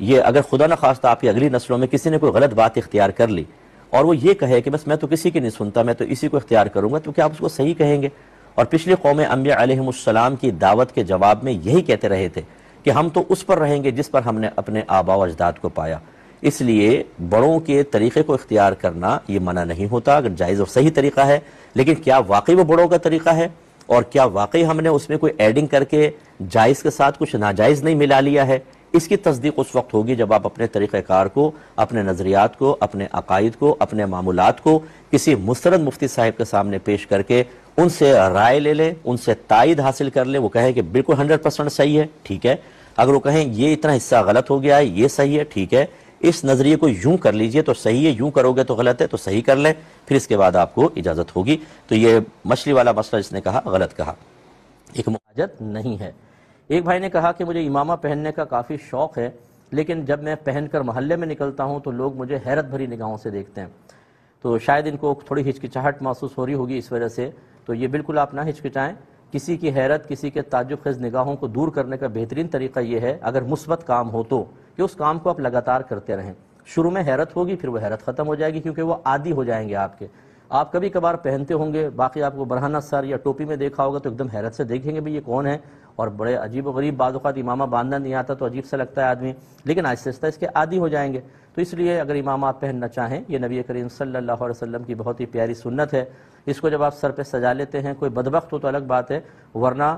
یہ اگر خدا نہ خواستہ آپ کی اگلی نسلوں میں کسی نے کوئی غلط بات اختیار کر لی اور وہ یہ کہے کہ بس میں تو کسی کی نہیں سنتا، میں تو اسی کو اختیار کروں گا، تو کیا آپ اس کو صحیح کہیں گے؟ اور پچھلی قوم انبیاء علیہم السلام کی دعوت کے جواب میں یہی کہتے رہے تھے کہ ہم تو اس پر رہیں گے جس پر ہم نے اپنے آباء و اجداد کو پایا. اس لیے بڑوں کے طریقے کو اختیار کرنا یہ منع نہیں ہوتا اگر جائز اور صحیح طریقہ ہے، لیکن کیا واقعی وہ بڑوں کا طریقہ ہے اور کیا واقعی ہم نے اس میں کوئی ایڈنگ کر کے جائز کے ساتھ کچھ ناجائز نہیں ملا لیا ہے؟ اس کی تصدیق اس وقت ہوگی جب آپ اپنے طریقہ کار کو، اپنے نظریات کو، اپنے عقائد کو، اپنے معمولات کو کسی مستند مفتی صاحب کے سامنے پیش کر کے ان سے رائے لے لیں، ان سے تائید حاصل کر لیں. وہ کہیں کہ بالکل 100% صحیح ہے، ٹھیک ہے. اگر وہ کہیں یہ اتنا حصہ غلط ہو گیا ہے، یہ صحیح ہے، ٹھیک ہے، اس نظریے کو یوں کر لیجئے تو صحیح ہے، یوں کرو گے تو غلط ہے، تو صحیح کر لیں، پھر اس کے بعد آپ کو اجازت ہوگی. تو یہ مچھلی والا مسئلہ جس نے کہا غلط کہا، ایک حاجت نہیں ہے. ایک بھائی نے کہا کہ مجھے امامہ پہننے کا کافی شوق ہے، لیکن جب میں پہن کر محلے میں نکلتا ہوں تو لوگ مجھے حیرت بھری نگاہوں سے دیکھتے ہیں. تو شاید ان کو تھوڑی ہچکچاہٹ محسوس ہو رہی ہوگی اس وجہ سے. تو یہ بالکل آپ نہ ہچکچائیں. کسی کی حیرت، کسی کے تعجب خیز نگاہوں کو دور کرنے کا بہترین طریقہ یہ ہے، اگر مثبت کام ہو تو، کہ اس کام کو آپ لگاتار کرتے رہیں. شروع میں حیرت ہوگی، پھر وہ حیرت ختم ہو جائے گی، کیونکہ وہ عادی ہو جائیں گے آپ کے. آپ کبھی کبھار پہنتے ہوں گے، باقی آپ کو برہنہ سر یا ٹوپی میں دیکھا ہوگا تو ایک دم حیرت سے دیکھیں گے بھی یہ کون ہے، اور بڑے عجیب و غریب، بعض اوقات امامہ باندھنا نہیں آتا تو عجیب سا لگتا ہے آدمی، لیکن آہستہ آہستہ اس کے عادی ہو جائیں گے. تو اس لیے اگر امامہ آپ پہننا چاہیں، یہ نبی کریم صلی اللہ علیہ وسلم کی بہت ہی پیاری سنت ہے. اس کو جب آپ سر پہ سجا لیتے ہیں، کوئی بدبخت ہو تو الگ بات ہے، ورنہ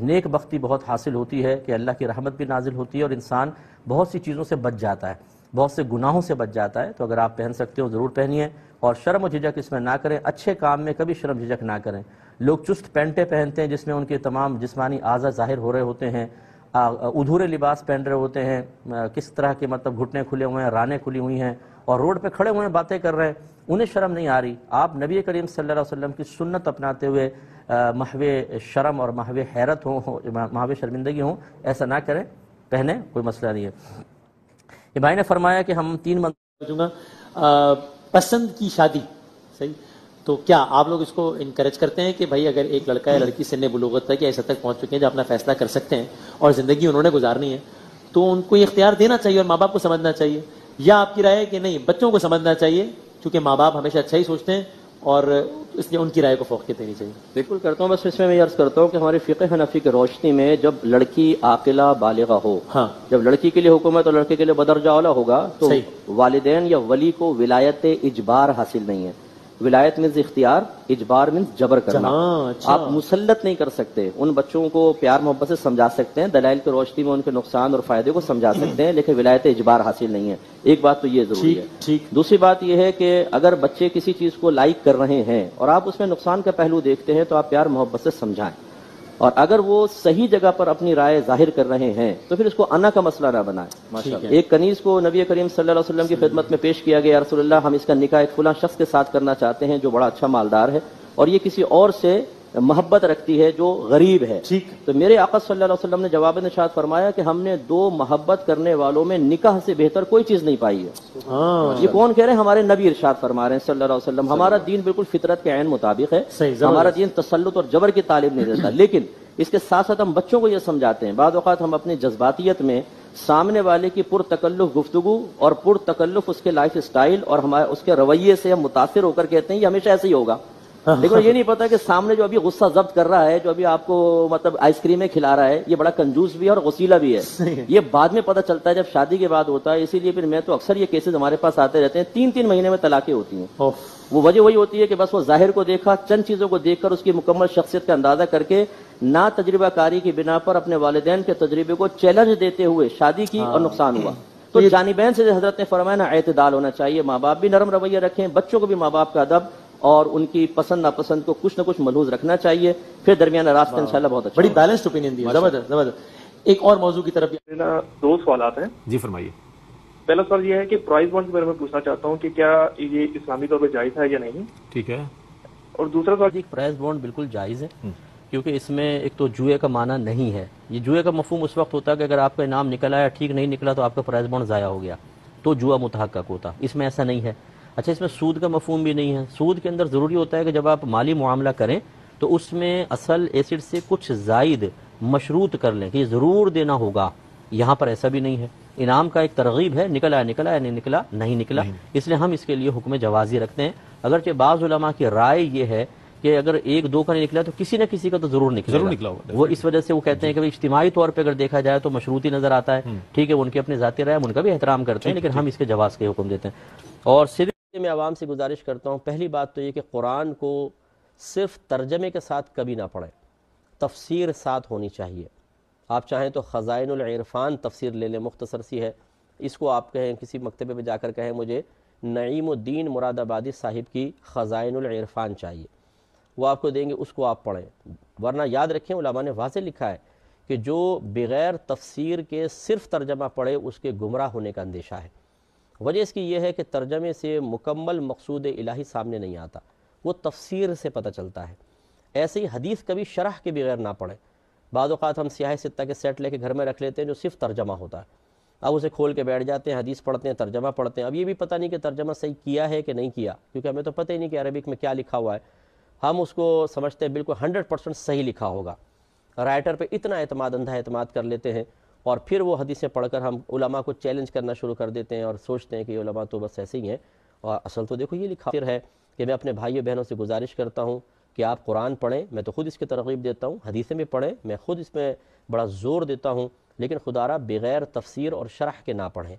نیک بختی بہت حاصل ہوتی ہے کہ اللہ کی رحمت بھی نازل ہوتی ہے اور انسان بہت سی چیزوں سے بچ جاتا ہے، بہت سے گناہوں سے بچ جاتا ہے. تو اگر آپ پہن سکتے ہو ضرور پہنیے، اور شرم و جھجک اس میں نہ کریں. اچھے کام میں کبھی شرم جھجک نہ کریں. لوگ چست پینٹیں پہنتے ہیں جس میں ان کے تمام جسمانی اعضاء ظاہر ہو رہے ہوتے ہیں، ادھورے لباس پہن رہے ہوتے ہیں، کس طرح کے مطلب گھٹنے کھلے ہوئے ہیں، رانیں کھلی ہوئی ہیں، اور روڈ پہ کھڑے ہوئے ہیں باتیں کر رہے ہیں. انہیں شرم نہیں آ رہی. آپ نبی کریم صلی اللہ علیہ وسلم کی سنت اپناتے ہوئے محو شرم اور محو حیرت ہوں، محو شرمندگی ہوں، ایسا نہ کریں. پہنیں، کوئی مسئلہ نہیں ہے. یہ بھائی نے فرمایا کہ ہم 3 پسند کی شادی، صحیح، تو کیا آپ لوگ اس کو انکریج کرتے ہیں کہ بھائی اگر ایک لڑکا یا لڑکی سن بلوغت تک یا ایسے تک پہنچ چکے ہیں جو اپنا فیصلہ کر سکتے ہیں اور زندگی انہوں نے گزارنی ہے، تو ان کو یہ اختیار دینا چاہیے اور ماں باپ کو سمجھنا چاہیے؟ یا آپ کی رائے ہے کہ نہیں، بچوں کو سمجھنا چاہیے کیونکہ ماں باپ ہمیشہ اچھا ہی سوچتے ہیں اور اس لیے ان کی رائے کو فوقیت دینی چاہیے؟ بالکل کرتا ہوں. بس اس میں عرض کرتا ہوں کہ ہماری فقہ حنفی کی روشنی میں جب لڑکی عاقلہ بالغہ ہو، ہاں، جب لڑکی کے لیے حکومت اور لڑکے کے لیے بدرجہ اولا ہوگا تو صحیح، والدین یا ولی کو ولایت اجبار حاصل نہیں ہے. ولایت مینز اختیار، اجبار مینز جبر کرنا. آپ مسلط نہیں کر سکتے. ان بچوں کو پیار محبت سے سمجھا سکتے ہیں، دلائل کی روشنی میں ان کے نقصان اور فائدے کو سمجھا سکتے ہیں، لیکن ولایت اجبار حاصل نہیں ہے. ایک بات تو یہ ضروری ہے. دوسری بات یہ ہے کہ اگر بچے کسی چیز کو لائک کر رہے ہیں اور آپ اس میں نقصان کا پہلو دیکھتے ہیں تو آپ پیار محبت سے سمجھائیں، اور اگر وہ صحیح جگہ پر اپنی رائے ظاہر کر رہے ہیں تو پھر اس کو انا کا مسئلہ نہ بنائیں. ایک کنیز کو نبی کریم صلی اللہ علیہ وسلم کی خدمت میں پیش کیا گیا، یا رسول اللہ ہم اس کا نکاح ایک فلاں شخص کے ساتھ کرنا چاہتے ہیں جو بڑا اچھا مالدار ہے اور یہ کسی اور سے محبت رکھتی ہے جو غریب ہے. تو میرے آقا صلی اللہ علیہ وسلم نے جواب ارشاد فرمایا کہ ہم نے 2 محبت کرنے والوں میں نکاح سے بہتر کوئی چیز نہیں پائی ہے. یہ کون کہہ رہے ہیں؟ ہمارے نبی ارشاد فرما رہے ہیں صلی اللہ علیہ وسلم. ہمارا دین بالکل فطرت کے عین مطابق ہے. ہمارا دین تسلط اور جبر کی تعلیم نہیں دیتا، لیکن اس کے ساتھ ساتھ ہم بچوں کو یہ سمجھاتے ہیں. بعض اوقات ہم اپنی جذباتیت میں سامنے والے کی پرتکلف گفتگو اور پرتکلف اس کے لائف سٹائل اور ہمارے اس کے رویے سے ہم متاثر ہو کر کہتے ہیں یہ ہمیشہ ایسے ہی ہوگا، لیکن یہ نہیں پتا کہ سامنے جو ابھی غصہ ضبط کر رہا ہے، جو ابھی آپ کو مطلب آئس کریمیں کھلا رہا ہے، یہ بڑا کنجوس بھی ہے اور غسیلہ بھی ہے. یہ بعد میں پتہ چلتا ہے جب شادی کے بعد ہوتا ہے. اسی لیے پھر میں تو اکثر یہ کیسز ہمارے پاس آتے رہتے ہیں، 3 مہینے میں طلاقیں ہوتی ہیں. وہ وجہ وہی ہوتی ہے کہ بس وہ ظاہر کو دیکھا، چند چیزوں کو دیکھ کر اس کی مکمل شخصیت کا اندازہ کر کے نا تجربہ کاری کی بنا پر اپنے والدین کے تجربے کو چیلنج دیتے ہوئے شادی کی اور نقصان ہوا. تو جانبین سے حضرت نے فرمایا نا اعتدال ہونا چاہیے. ماں باپ بھی نرم رویہ رکھیں، بچوں کو بھی ماں باپ کا ادب اور ان کی پسند ناپسند کو کچھ نہ کچھ ملحوظ رکھنا چاہیے. پھر درمیان راستہ انشاءاللہ بہت اچھا. بڑی بیلنسڈ اوپینین دی ہے، زبردست زبردست. ایک اور موضوع کی طرف 2 سوالات ہیں. جی فرمائیے. پہلا سوال یہ ہے کہ پرائز بانڈ کے بارے میں پوچھنا چاہتا ہوں کہ کیا یہ اسلامی طور پہ جائز ہے یا نہیں؟ ٹھیک ہے. اور دوسرا سوال، پرائز بانڈ بالکل جائز ہے، کیونکہ اس میں ایک تو جوئے کا معنی نہیں ہے. یہ جوئے کا مفہوم اس وقت ہوتا ہے کہ اگر آپ کا انعام نکل آیا ٹھیک نہیں نکلا تو آپ کا پرائز بانڈ ضائع ہو گیا تو جوا متحقق ہوتا. اس میں ایسا نہیں ہے. اچھا اس میں سود کا مفہوم بھی نہیں ہے. سود کے اندر ضروری ہوتا ہے کہ جب آپ مالی معاملہ کریں تو اس میں اصل ایسڈ سے کچھ زائد مشروط کر لیں کہ یہ ضرور دینا ہوگا. یہاں پر ایسا بھی نہیں ہے. انعام کا ایک ترغیب ہے، نکلا یا نہیں نکلا نہیں نکلا، اس لیے ہم اس کے لیے حکم جوازی رکھتے ہیں. اگرچہ بعض علماء کی رائے یہ ہے کہ اگر ایک دو کا نہیں نکلا تو کسی نہ کسی کا تو ضرور نکلا ہوگا. وہ اس وجہ سے وہ کہتے ہیں کہ اجتماعی طور پہ اگر دیکھا جائے تو مشروطی نظر آتا ہے. ٹھیک ہے، ان کی اپنی ذاتی رائے، ان کا بھی احترام کرتے ہیں، لیکن ہم اس کے جواز کے حکم دیتے ہیں. اور صرف میں عوام سے گزارش کرتا ہوں، پہلی بات تو یہ کہ قرآن کو صرف ترجمے کے ساتھ کبھی نہ پڑھیں، تفسیر ساتھ ہونی چاہیے. آپ چاہیں تو خزائن العرفان تفسیر لے لیں، مختصر سی ہے. اس کو آپ کہیں کسی مکتبے میں جا کر کہیں مجھے نعیم الدین مراد آبادی صاحب کی خزائن العرفان چاہیے، وہ آپ کو دیں گے، اس کو آپ پڑھیں. ورنہ یاد رکھیں علماء نے واضح لکھا ہے کہ جو بغیر تفسیر کے صرف ترجمہ پڑھے اس کے گمراہ ہونے کا اندیشہ ہے. وجہ اس کی یہ ہے کہ ترجمے سے مکمل مقصود الہی سامنے نہیں آتا، وہ تفسیر سے پتہ چلتا ہے. ایسے ہی حدیث کبھی شرح کے بغیر نہ پڑھیں. بعض اوقات ہم سیاہ ستہ کے سیٹ لے کے گھر میں رکھ لیتے ہیں جو صرف ترجمہ ہوتا ہے. اب اسے کھول کے بیٹھ جاتے ہیں، حدیث پڑھتے ہیں، ترجمہ پڑھتے ہیں. اب یہ بھی پتہ نہیں کہ ترجمہ صحیح کیا ہے کہ نہیں کیا، کیونکہ ہمیں تو پتہ ہی نہیں کہ عربک میں کیا لکھا ہوا ہے. ہم اس کو سمجھتے ہیں بالکل 100% صحیح لکھا ہوگا. رائٹر پہ اتنا اعتماد، اندھا اعتماد کر لیتے ہیں، اور پھر وہ حدیثیں پڑھ کر ہم علماء کو چیلنج کرنا شروع کر دیتے ہیں اور سوچتے ہیں کہ یہ علماء تو بس ایسے ہی ہیں، اور اصل تو دیکھو یہ لکھا ہے. کہ میں اپنے بھائیوں بہنوں سے گزارش کرتا ہوں کہ آپ قرآن پڑھیں، میں تو خود اس کی ترغیب دیتا ہوں، حدیثیں بھی پڑھیں، میں خود اس میں بڑا زور دیتا ہوں، لیکن خدا را بغیر تفسیر اور شرح کے نہ پڑھیں.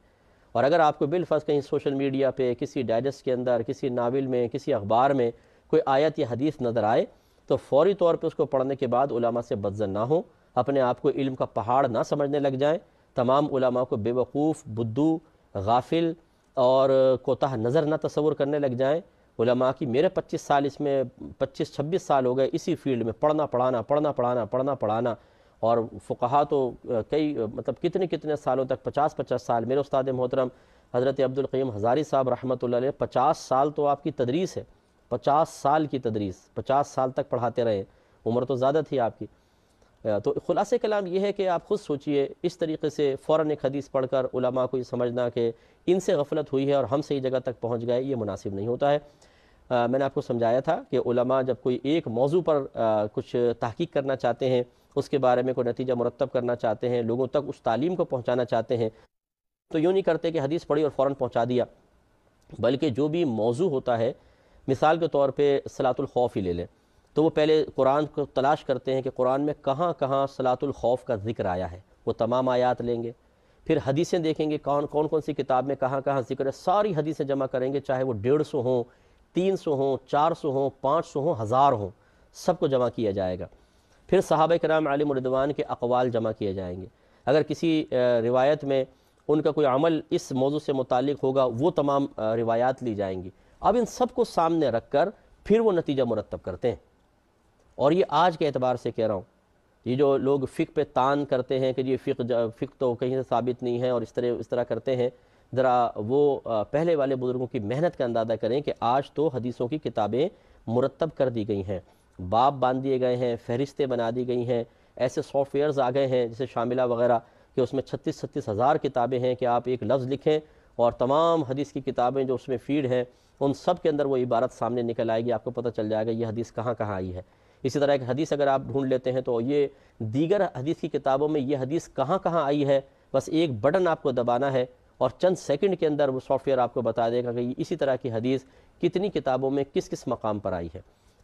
اور اگر آپ کو بالفرض کہیں سوشل میڈیا پہ، کسی ڈائجسٹ کے اندر، کسی ناول میں، کسی اخبار میں کوئی آیت یا حدیث نظر آئے تو فوری طور پہ اس کو پڑھنے کے بعد علماء سے بدظن نہ ہوں، اپنے آپ کو علم کا پہاڑ نہ سمجھنے لگ جائیں، تمام علماء کو بے وقوف، بدو، غافل اور کوتاہ نظر نہ تصور کرنے لگ جائیں. علماء کی میرے 25 سال اس میں 25-26 سال ہو گئے اسی فیلڈ میں پڑھنا پڑھانا، اور فقہا تو کئی مطلب کتنے سالوں تک 50 سال. میرے استاد محترم حضرت عبد القیم ہزاری صاحب رحمۃ اللہ علیہ 50 سال تو آپ کی تدریس ہے، 50 سال کی تدریس، 50 سال تک پڑھاتے رہے. عمر تو زیادہ تھی آپ کی. تو خلاصہ کلام یہ ہے کہ آپ خود سوچئے، اس طریقے سے فوراً ایک حدیث پڑھ کر علماء کو یہ سمجھنا کہ ان سے غفلت ہوئی ہے اور ہم صحیح جگہ تک پہنچ گئے، یہ مناسب نہیں ہوتا ہے. میں نے آپ کو سمجھایا تھا کہ علماء جب کوئی ایک موضوع پر کچھ تحقیق کرنا چاہتے ہیں، اس کے بارے میں کوئی نتیجہ مرتب کرنا چاہتے ہیں، لوگوں تک اس تعلیم کو پہنچانا چاہتے ہیں، تو یوں نہیں کرتے کہ حدیث پڑھی اور فوراً پہنچا دیا، بلکہ جو بھی موضوع ہوتا ہے، مثال کے طور پہ صلاۃ الخوف ہی لے لیں، تو وہ پہلے قرآن کو تلاش کرتے ہیں کہ قرآن میں کہاں کہاں صلاۃ الخوف کا ذکر آیا ہے، وہ تمام آیات لیں گے. پھر حدیثیں دیکھیں گے کون سی کتاب میں کہاں کہاں ذکر ہے، ساری حدیثیں جمع کریں گے، چاہے وہ 150 ہوں، 300 ہوں، 400 ہوں، 500 ہوں، 1000 ہوں، سب کو جمع کیا جائے گا. پھر صحابہ کرام علیہم رضوان کے اقوال جمع کیے جائیں گے. اگر کسی روایت میں ان کا کوئی عمل اس موضوع سے متعلق ہوگا، وہ تمام روایات لی جائیں گی. اب ان سب کو سامنے رکھ کر پھر وہ نتیجہ مرتب کرتے ہیں. اور یہ آج کے اعتبار سے کہہ رہا ہوں، یہ جو لوگ فقہ پہ تان کرتے ہیں کہ یہ فقہ تو کہیں سے ثابت نہیں ہے اور اس طرح کرتے ہیں، ذرا وہ پہلے والے بزرگوں کی محنت کا اندازہ کریں کہ آج تو حدیثوں کی کتابیں مرتب کر دی گئی ہیں، باب باندھ دیے گئے ہیں، فہرستیں بنا دی گئی ہیں، ایسے سافٹ ویئرز آ گئے ہیں جیسے شاملہ وغیرہ کہ اس میں 36 ہزار کتابیں ہیں کہ آپ ایک لفظ لکھیں اور تمام حدیث کی کتابیں جو اس میں فیڈ ہیں ان سب کے اندر وہ عبارت سامنے نکل آئے گی، آپ کو پتہ چل جائے گا یہ حدیث کہاں کہاں آئی ہے. اسی طرح ایک حدیث اگر آپ ڈھونڈ لیتے ہیں تو یہ دیگر حدیث کی کتابوں میں یہ حدیث کہاں کہاں آئی ہے، بس ایک بٹن آپ کو دبانا ہے اور چند سیکنڈ کے اندر وہ سافٹ ویئر آپ کو بتا دے گا کہ اسی طرح کی حدیث کتنی کتابوں میں کس مقام پر آئی ہے.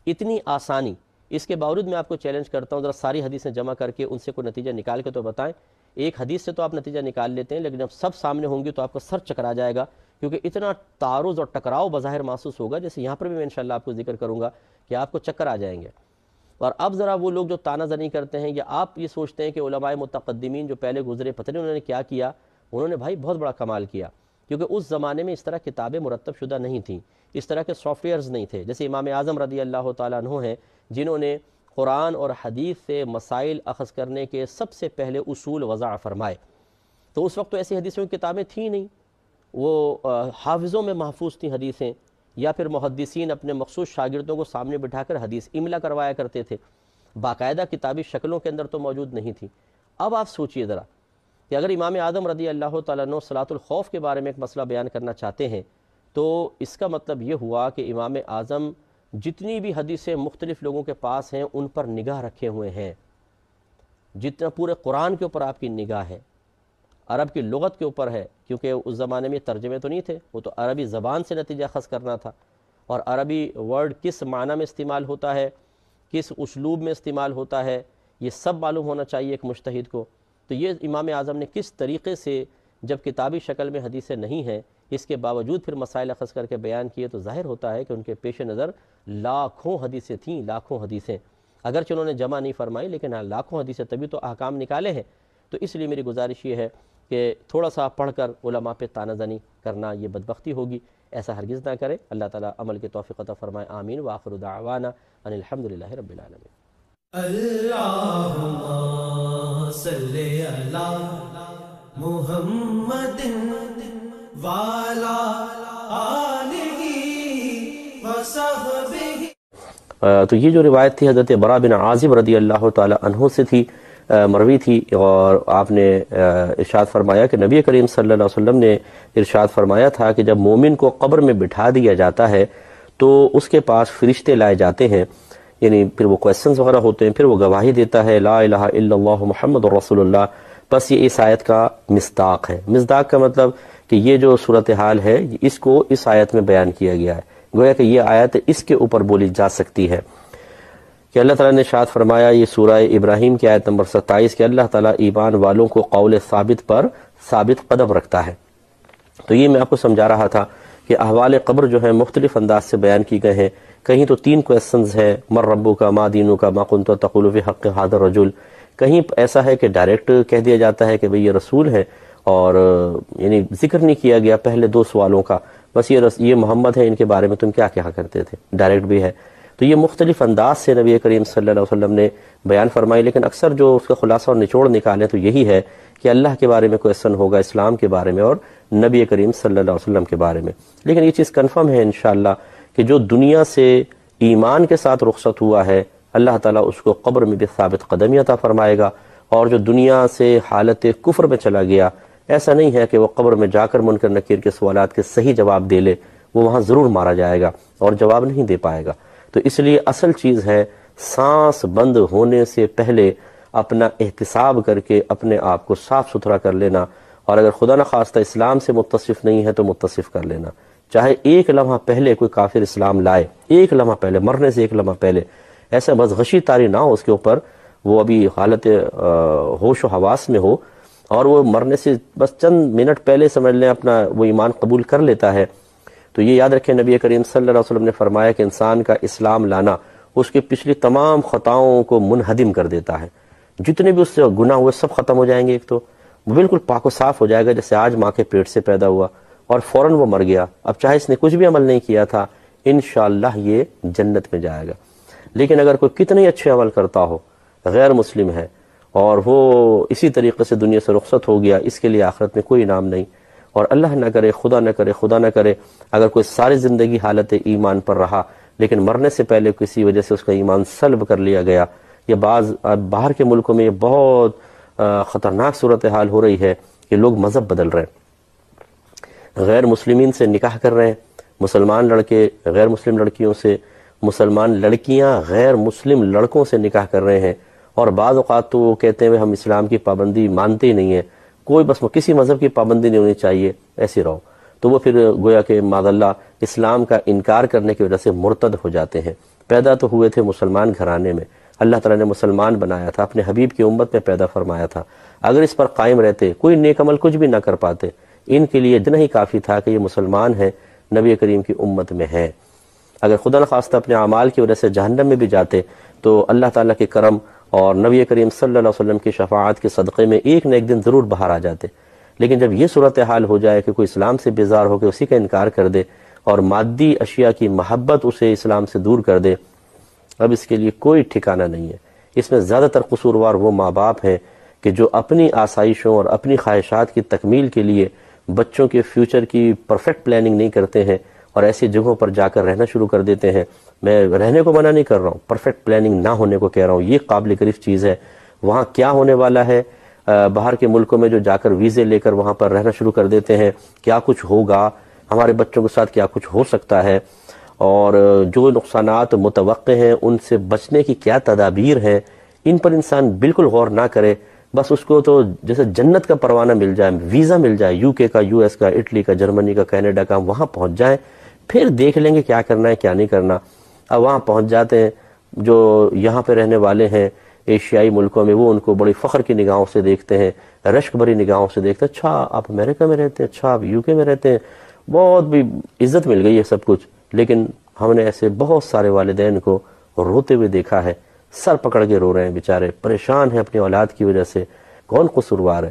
اتنی آسانی. اس کے باوجود میں آپ کو چیلنج کرتا ہوں ذرا ساری حدیثیں جمع کر کے ان سے کوئی نتیجہ نکال کے تو بتائیں. ایک حدیث سے تو آپ نتیجہ نکال لیتے ہیں، لیکن جب سب سامنے ہوں گی تو آپ کا سر چکرا جائے گا، کیونکہ اتنا تعارض اور ٹکراؤ بظاہر محسوس ہوگا، جیسے یہاں پر بھی میں انشاءاللہ آپ کو ذکر کروں گا کہ آپ کو چکر آ جائیں گے. اور اب ذرا وہ لوگ جو تانہ زنی کرتے ہیں یا آپ یہ سوچتے ہیں کہ علماء متقدمین جو پہلے گزرے پتہ نہیں انہوں نے کیا کیا، انہوں نے بھائی بہت بڑا کمال کیا، کیونکہ اس زمانے میں اس طرح کتابیں مرتب شدہ نہیں تھیں، اس طرح کے سافٹ ویئرز نہیں تھے. جیسے امام اعظم رضی اللہ تعالیٰ عنہ ہیں جنہوں نے قرآن اور حدیث سے مسائل اخذ کرنے کے سب سے پہلے اصول وضع فرمائے. تو اس وقت تو ایسی حدیثوں کی کتابیں تھیں نہیں، وہ حافظوں میں محفوظ تھیں حدیثیں، یا پھر محدثین اپنے مخصوص شاگردوں کو سامنے بٹھا کر حدیث املا کروایا کرتے تھے، باقاعدہ کتابی شکلوں کے اندر تو موجود نہیں تھی. اب آپ سوچئے ذرا کہ اگر امام اعظم رضی اللہ تعالیٰ عنہ صلاۃ الخوف کے بارے میں ایک مسئلہ بیان کرنا چاہتے ہیں تو اس کا مطلب یہ ہوا کہ امام اعظم جتنی بھی حدیثیں مختلف لوگوں کے پاس ہیں ان پر نگاہ رکھے ہوئے ہیں، جتنا پورے قرآن کے اوپر آپ کی نگاہ ہے، عرب کی لغت کے اوپر ہے، کیونکہ اس زمانے میں ترجمے تو نہیں تھے، وہ تو عربی زبان سے نتیجہ خاص کرنا تھا، اور عربی ورڈ کس معنی میں استعمال ہوتا ہے، کس اسلوب میں استعمال ہوتا ہے، یہ سب معلوم ہونا چاہیے ایک مجتہد کو۔ تو یہ امام اعظم نے کس طریقے سے، جب کتابی شکل میں حدیثیں نہیں ہیں، اس کے باوجود پھر مسائل اخذ کر کے بیان کیے، تو ظاہر ہوتا ہے کہ ان کے پیش نظر لاکھوں حدیثیں تھیں، لاکھوں حدیثیں، اگرچہ انہوں نے جمع نہیں فرمائی لیکن لاکھوں حدیثیں، تبھی تو احکام نکالے ہیں۔ تو اس لیے میری گزارش یہ ہے کہ تھوڑا سا پڑھ کر علماء پہ تانہ زنی کرنا یہ بدبختی ہوگی، ایسا ہرگز نہ کرے۔ اللہ تعالیٰ عمل کی توفیق عطا فرمائے، آمین۔ وآخر دعوانا ان الحمدللہ رب العالمین۔ اللہم صلی علی محمد وعلی آلہ وصحبہ۔ تو یہ جو روایت تھی حضرت براء بن عازب رضی اللہ تعالی عنہ سے تھی، مروی تھی، اور آپ نے ارشاد فرمایا کہ نبی کریم صلی اللہ علیہ وسلم نے ارشاد فرمایا تھا کہ جب مومن کو قبر میں بٹھا دیا جاتا ہے تو اس کے پاس فرشتے لائے جاتے ہیں، یعنی پھر وہ کویسچنز وغیرہ ہوتے ہیں، پھر وہ گواہی دیتا ہے لا الہ الا اللہ محمد رسول اللہ۔ بس یہ اس آیت کا مصداق ہے۔ مصداق کا مطلب کہ یہ جو صورتحال ہے اس کو اس آیت میں بیان کیا گیا ہے، گویا کہ یہ آیت اس کے اوپر بولی جا سکتی ہے کہ اللہ تعالیٰ نے ارشاد فرمایا، یہ سورہ ابراہیم کی آیت نمبر 27، کہ اللہ تعالیٰ ایمان والوں کو قول ثابت پر ثابت قدم رکھتا ہے۔ تو یہ میں آپ کو سمجھا رہا تھا کہ احوال قبر جو ہے مختلف انداز سے بیان کی گئے ہیں۔ کہیں تو 3 کویسچنز ہیں، من ربک ما دینک ما کنت تقول فی حق ھذا الرجل۔ کہیں ایسا ہے کہ ڈائریکٹ کہہ دیا جاتا ہے کہ بھئی یہ رسول ہے، اور یعنی ذکر نہیں کیا گیا پہلے 2 سوالوں کا، بس یہ محمد ہے، ان کے بارے میں تم کیا کہا کرتے تھے، ڈائریکٹ بھی ہے۔ تو یہ مختلف انداز سے نبی کریم صلی اللہ علیہ وسلم نے بیان فرمائی، لیکن اکثر جو اس کا خلاصہ اور نچوڑ نکالیں تو یہی ہے کہ اللہ کے بارے میں کویسچن ہوگا، اسلام کے بارے میں اور نبی کریم صلی اللہ علیہ وسلم کے بارے میں۔ لیکن یہ چیز کنفرم ہے انشاءاللہ کہ جو دنیا سے ایمان کے ساتھ رخصت ہوا ہے، اللہ تعالیٰ اس کو قبر میں بھی ثابت قدمی عطا فرمائے گا، اور جو دنیا سے حالت کفر میں چلا گیا، ایسا نہیں ہے کہ وہ قبر میں جا کر منکر نکیر کے سوالات کے صحیح جواب دے لے، وہ وہاں ضرور مارا جائے گا اور جواب نہیں دے پائے گا۔ تو اس لیے اصل چیز ہے سانس بند ہونے سے پہلے اپنا احتساب کر کے اپنے آپ کو صاف ستھرا کر لینا، اور اگر خدا نخواستہ اسلام سے متصف نہیں ہے تو متصف کر لینا، چاہے 1 لمحہ پہلے کوئی کافر اسلام لائے، 1 لمحہ پہلے، مرنے سے 1 لمحہ پہلے، ایسا بس غشی طاری نہ ہو اس کے اوپر، وہ ابھی حالت ہوش و حواس میں ہو اور وہ مرنے سے بس چند منٹ پہلے سمجھ لیں اپنا وہ ایمان قبول کر لیتا ہے۔ تو یہ یاد رکھیں نبی کریم صلی اللہ علیہ وسلم نے فرمایا کہ انسان کا اسلام لانا اس کی پچھلی تمام خطاؤں کو منہدم کر دیتا ہے، جتنے بھی اس سے گناہ ہوئے سب ختم ہو جائیں گے۔ ایک تو وہ بالکل پاک و صاف ہو جائے گا، جیسے آج ماں کے پیٹ سے پیدا ہوا اور فوراً وہ مر گیا، اب چاہے اس نے کچھ بھی عمل نہیں کیا تھا، انشاءاللہ یہ جنت میں جائے گا۔ لیکن اگر کوئی کتنے اچھے عمل کرتا ہو، غیر مسلم ہے، اور وہ اسی طریقے سے دنیا سے رخصت ہو گیا، اس کے لیے آخرت میں کوئی انعام نہیں۔ اور اللہ نہ کرے، خدا نہ کرے، خدا نہ کرے، اگر کوئی ساری زندگی حالت ایمان پر رہا لیکن مرنے سے پہلے کسی وجہ سے اس کا ایمان سلب کر لیا گیا، یا بعض باہر کے ملکوں میں یہ بہت خطرناک صورتحال ہو رہی ہے کہ لوگ مذہب بدل رہے ہیں، غیر مسلمین سے نکاح کر رہے ہیں، مسلمان لڑکے غیر مسلم لڑکیوں سے، مسلمان لڑکیاں غیر مسلم لڑکوں سے نکاح کر رہے ہیں، اور بعض اوقات تو وہ کہتے ہیں ہم اسلام کی پابندی مانتے ہی نہیں ہیں، کوئی بس کسی مذہب کی پابندی نہیں ہونی چاہیے، ایسے رہو۔ تو وہ پھر گویا کہ معاذ اللہ اسلام کا انکار کرنے کی وجہ سے مرتد ہو جاتے ہیں۔ پیدا تو ہوئے تھے مسلمان گھرانے میں، اللہ تعالیٰ نے مسلمان بنایا تھا، اپنے حبیب کی امت میں پیدا فرمایا تھا، اگر اس پر قائم رہتے، کوئی نیک عمل کچھ بھی نہ کر پاتے، ان کے لیے اتنا ہی کافی تھا کہ یہ مسلمان ہیں، نبی کریم کی امت میں ہیں۔ اگر خدا نخواستہ اپنے اعمال کی وجہ سے جہنم میں بھی جاتے تو اللہ تعالیٰ کے کرم اور نبی کریم صلی اللہ علیہ وسلم کی شفاعت کے صدقے میں ایک نہ ایک دن ضرور باہر آ جاتے۔ لیکن جب یہ صورتحال ہو جائے کہ کوئی اسلام سے بیزار ہو کے اسی کا انکار کر دے اور مادی اشیاء کی محبت اسے اسلام سے دور کر دے، اب اس کے لیے کوئی ٹھکانہ نہیں ہے۔ اس میں زیادہ تر قصوروار وہ ماں باپ ہیں کہ جو اپنی آسائشوں اور اپنی خواہشات کی تکمیل کے لیے بچوں کے فیوچر کی پرفیکٹ پلاننگ نہیں کرتے ہیں اور ایسی جگہوں پر جا کر رہنا شروع کر دیتے ہیں۔ میں رہنے کو منع نہیں کر رہا ہوں، پرفیکٹ پلاننگ نہ ہونے کو کہہ رہا ہوں، یہ قابل گرفت چیز ہے۔ وہاں کیا ہونے والا ہے، باہر کے ملکوں میں جو جا کر ویزے لے کر وہاں پر رہنا شروع کر دیتے ہیں، کیا کچھ ہوگا، ہمارے بچوں کے ساتھ کیا کچھ ہو سکتا ہے، اور جو نقصانات متوقع ہیں ان سے بچنے کی کیا تدابیر ہیں، ان پر انسان بالکل غور نہ کرے، بس اس کو تو جیسے جنت کا پروانہ مل جائے، ویزا مل جائے یو کے کا، یو ایس کا، اٹلی کا، جرمنی کا، کینیڈا کا، وہاں پہنچ جائیں، پھر دیکھ لیں گے کیا کرنا ہے کیا نہیں کرنا۔ اب وہاں پہنچ جاتے ہیں، جو یہاں پہ رہنے والے ہیں ایشیائی ملکوں میں، وہ ان کو بڑی فخر کی نگاہوں سے دیکھتے ہیں، رشک بھری نگاہوں سے دیکھتے ہیں، اچھا آپ امریکہ میں رہتے ہیں، اچھا آپ یو کے میں رہتے ہیں، بہت بھی عزت مل گئی ہے سب کچھ۔ لیکن ہم نے ایسے بہت سارے والدین کو روتے ہوئے دیکھا ہے، سر پکڑ کے رو رہے ہیں بیچارے، پریشان ہیں اپنی اولاد کی وجہ سے۔ کون قصوروار ہے؟